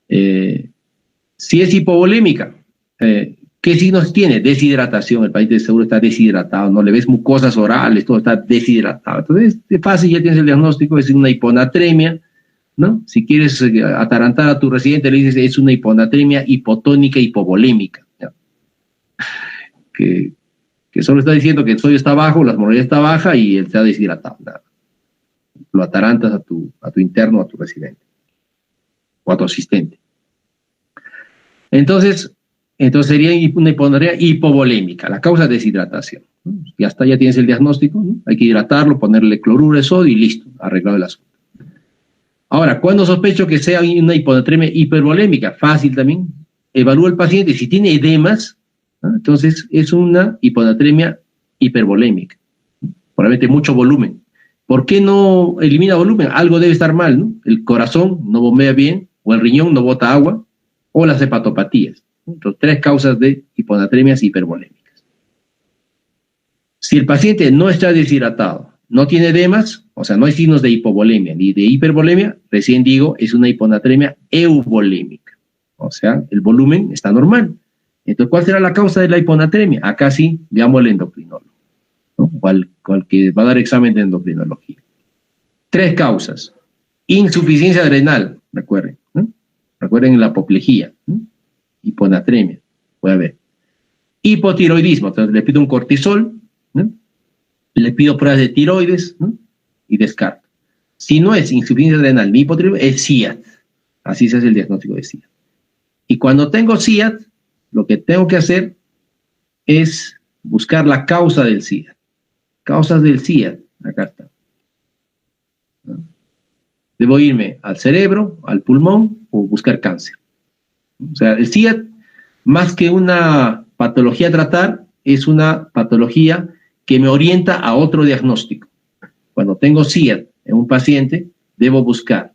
Si es hipovolémica, ¿Qué signos tiene? Deshidratación, el paciente seguro está deshidratado, no le ves mucosas orales, todo está deshidratado. Entonces, es fácil, ya tienes el diagnóstico, es una hiponatremia, ¿no? Si quieres atarantar a tu residente, le dices, es una hiponatremia hipotónica hipovolémica, ¿no? Que solo está diciendo que el sodio está bajo, la osmolalidad está baja y él está deshidratado. Nada. Lo atarantas a tu interno, a tu residente, o a tu asistente. Entonces sería una hiponatremia hipovolémica, la causa es deshidratación, ¿no? Ya está, ya tienes el diagnóstico, ¿no? Hay que hidratarlo, ponerle cloruro de sodio y listo, arreglado el asunto. Ahora, ¿cuándo sospecho que sea una hiponatremia hipervolémica? Fácil también. Evalúa al paciente, si tiene edemas, ¿no? Entonces es una hiponatremia hipervolémica, probablemente mucho volumen. ¿Por qué no elimina volumen? Algo debe estar mal, ¿no? El corazón no bombea bien, o el riñón no bota agua, o las hepatopatías. Entonces, 3 causas de hiponatremias hipervolémicas. Si el paciente no está deshidratado, no tiene edemas, o sea, no hay signos de hipovolemia ni de hipervolemia, recién digo, es una hiponatremia euvolémica. O sea, el volumen está normal. Entonces, ¿cuál será la causa de la hiponatremia? Acá sí, llamo al endocrinólogo, ¿no? O al que va a dar examen de endocrinología. 3 causas. Insuficiencia adrenal, recuerden, ¿no? Recuerden la apoplejía, ¿no? Hiponatremia, puede haber. Hipotiroidismo, entonces le pido un cortisol, ¿no? Le pido pruebas de tiroides, ¿no? Y descarto. Si no es insuficiencia adrenal ni hipotiroidismo, es SIAD. Así se hace el diagnóstico de SIAD. Y cuando tengo SIAD, lo que tengo que hacer es buscar la causa del SIAD. Causas del SIAD, acá está, ¿no? Debo irme al cerebro, al pulmón o buscar cáncer. O sea, el SIAD, más que una patología a tratar, es una patología que me orienta a otro diagnóstico. Cuando tengo SIAD en un paciente, debo buscar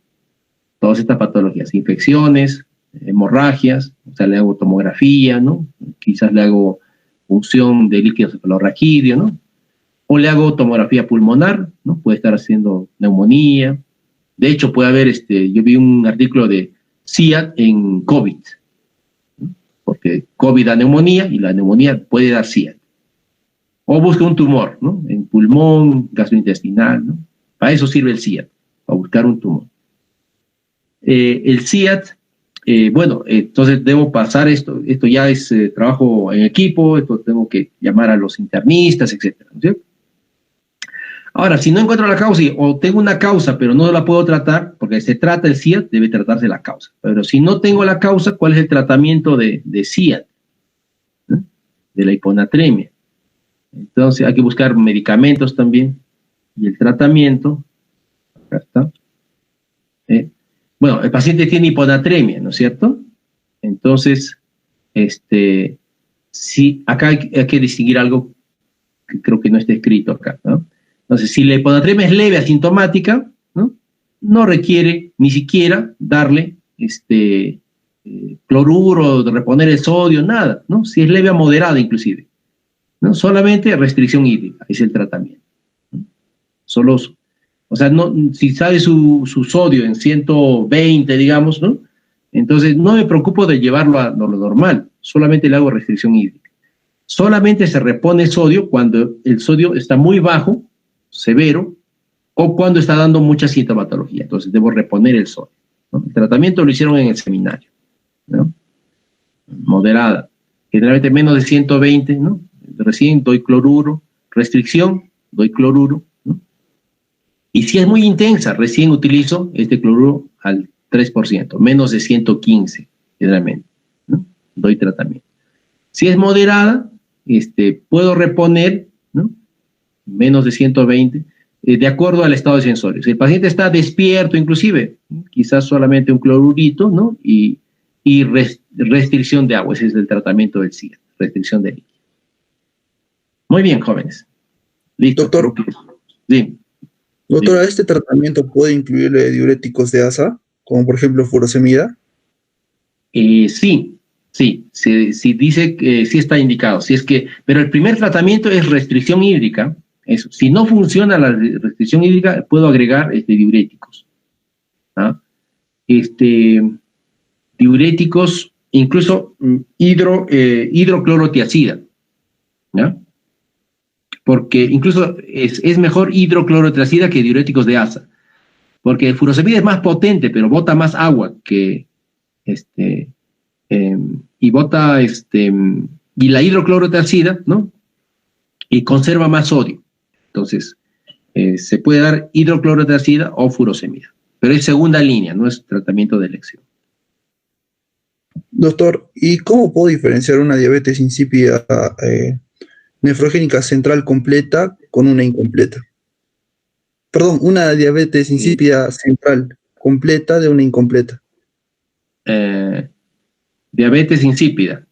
todas estas patologías, infecciones, hemorragias, o sea, le hago tomografía, ¿no? Quizás le hago punción de líquido cefalorraquídeo, ¿no? O le hago tomografía pulmonar, ¿no? Puede estar haciendo neumonía. De hecho, puede haber, yo vi un artículo de SIAD en COVID, ¿no? Porque COVID da neumonía y la neumonía puede dar SIAD. O busca un tumor, ¿no? En pulmón, gastrointestinal, ¿no? Para eso sirve el SIAD, para buscar un tumor. El SIAD, bueno, entonces debo pasar esto ya es trabajo en equipo, esto tengo que llamar a los internistas, etcétera, ¿no es cierto? Ahora, si no encuentro la causa o tengo una causa pero no la puedo tratar, porque se trata el SIAD, debe tratarse la causa. Pero si no tengo la causa, ¿cuál es el tratamiento de SIAD? ¿No? De la hiponatremia. Entonces hay que buscar medicamentos también. Y el tratamiento, acá está. Bueno, el paciente tiene hiponatremia, ¿no es cierto? Entonces, sí, acá hay que distinguir algo que creo que no está escrito acá, ¿no? Entonces, si la hiponatremia es leve, asintomática, ¿no? No requiere ni siquiera darle cloruro, reponer el sodio, nada, ¿no? Si es leve a moderada inclusive, ¿no? Solamente restricción hídrica es el tratamiento, ¿no? Solo, o sea, no, si sale su sodio en 120, digamos, ¿no? Entonces no me preocupo de llevarlo a lo normal, solamente le hago restricción hídrica. Solamente se repone sodio cuando el sodio está muy bajo, severo, o cuando está dando mucha sintomatología. Entonces debo reponer el sodio, ¿no? El tratamiento lo hicieron en el seminario, ¿no? Moderada, generalmente menos de 120, ¿no? Recién doy cloruro, restricción, doy cloruro, ¿no? Y si es muy intensa, recién utilizo este cloruro al 3%, menos de 115, generalmente, ¿no? Doy tratamiento. Si es moderada, puedo reponer, ¿no? Menos de 120, de acuerdo al estado de sensorio. Si el paciente está despierto, inclusive, quizás solamente un clorurito, ¿no? Y restricción de agua, ese es el tratamiento del SIAD, restricción de líquido. Muy bien, jóvenes. Listo. Doctor. Sí. Doctora, ¿este tratamiento puede incluir diuréticos de asa, como por ejemplo furosemida? Sí, dice que sí está indicado. Si es que, pero el primer tratamiento es restricción hídrica. Eso. Si no funciona la restricción hídrica, puedo agregar diuréticos. ¿Ah? Diuréticos incluso hidroclorotiazida, ¿ya? Porque incluso es mejor hidroclorotiazida que diuréticos de asa, porque el furosemide es más potente, pero bota más agua que y bota y la hidroclorotiazida, ¿no? Y conserva más sodio. Entonces, se puede dar hidroclorotiazida o furosemida, pero es segunda línea, no es tratamiento de elección. Doctor, ¿y cómo puedo diferenciar una diabetes insípida nefrogénica central completa con una incompleta? Perdón, una diabetes insípida central completa de una incompleta. Diabetes insípida.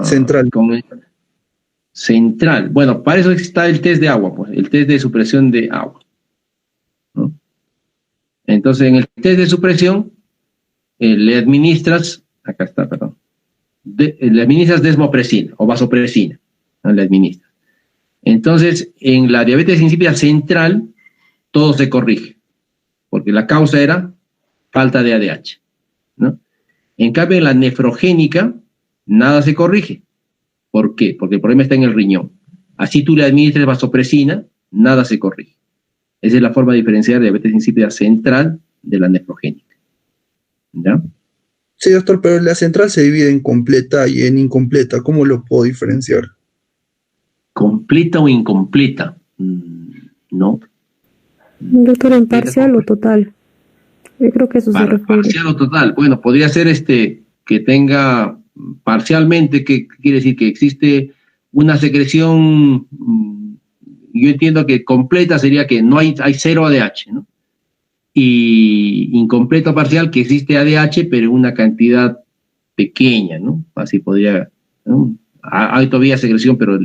Central. Central. Bueno, para eso está el test de agua, pues, el test de supresión de agua, ¿no? Entonces, en el test de supresión, le administras, acá está, perdón, le administras desmopresina o vasopresina, ¿no? Le administras. Entonces, en la diabetes insípida central, todo se corrige, porque la causa era falta de ADH, ¿no? En cambio, en la nefrogénica, nada se corrige. ¿Por qué? Porque el problema está en el riñón. Así tú le administres vasopresina, nada se corrige. Esa es la forma de diferenciar diabetes insípida central de la nefrogénica. ¿Ya? Sí, doctor, pero la central se divide en completa y en incompleta. ¿Cómo lo puedo diferenciar? ¿Completa o incompleta? No. Doctor, ¿en parcial o total? Yo creo que eso se refiere. Parcial o total. Bueno, podría ser que tenga parcialmente, que quiere decir que existe una secreción, yo entiendo que completa sería que no hay cero ADH, ¿no? Y incompleto parcial que existe ADH, pero una cantidad pequeña, ¿no? Así podría, ¿no? Hay todavía secreción, pero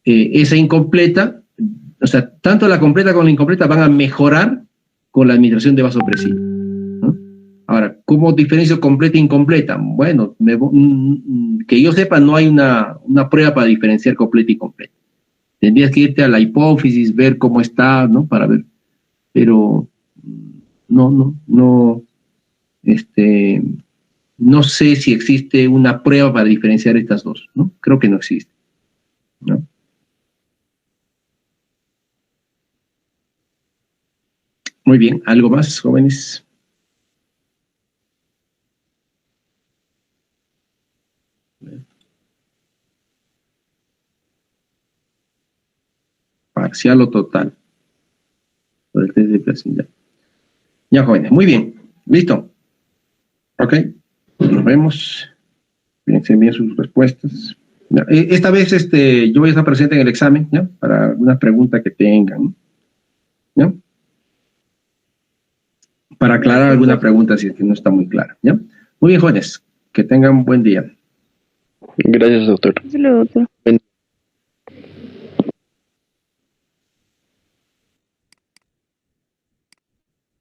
esa incompleta, o sea, tanto la completa como la incompleta van a mejorar con la administración de vasopresina, ¿no? Ahora, ¿cómo diferencio completa e incompleta? Bueno, que yo sepa, no hay una prueba para diferenciar completa y incompleta. Tendrías que irte a la hipófisis, ver cómo está, ¿no? Para ver. Pero no sé si existe una prueba para diferenciar estas dos, ¿no? Creo que no existe, ¿no? Muy bien, ¿algo más, jóvenes? Parcial o total. Por el test de placer. Ya, jóvenes, muy bien. ¿Listo? Ok. Nos vemos. Piensen bien sus respuestas. Esta vez yo voy a estar presente en el examen, ¿no? Para alguna pregunta que tengan, ¿no? Para aclarar alguna pregunta si es que no está muy clara, ¿ya? Muy bien, jóvenes. Que tengan un buen día. Gracias, doctor. Doctor.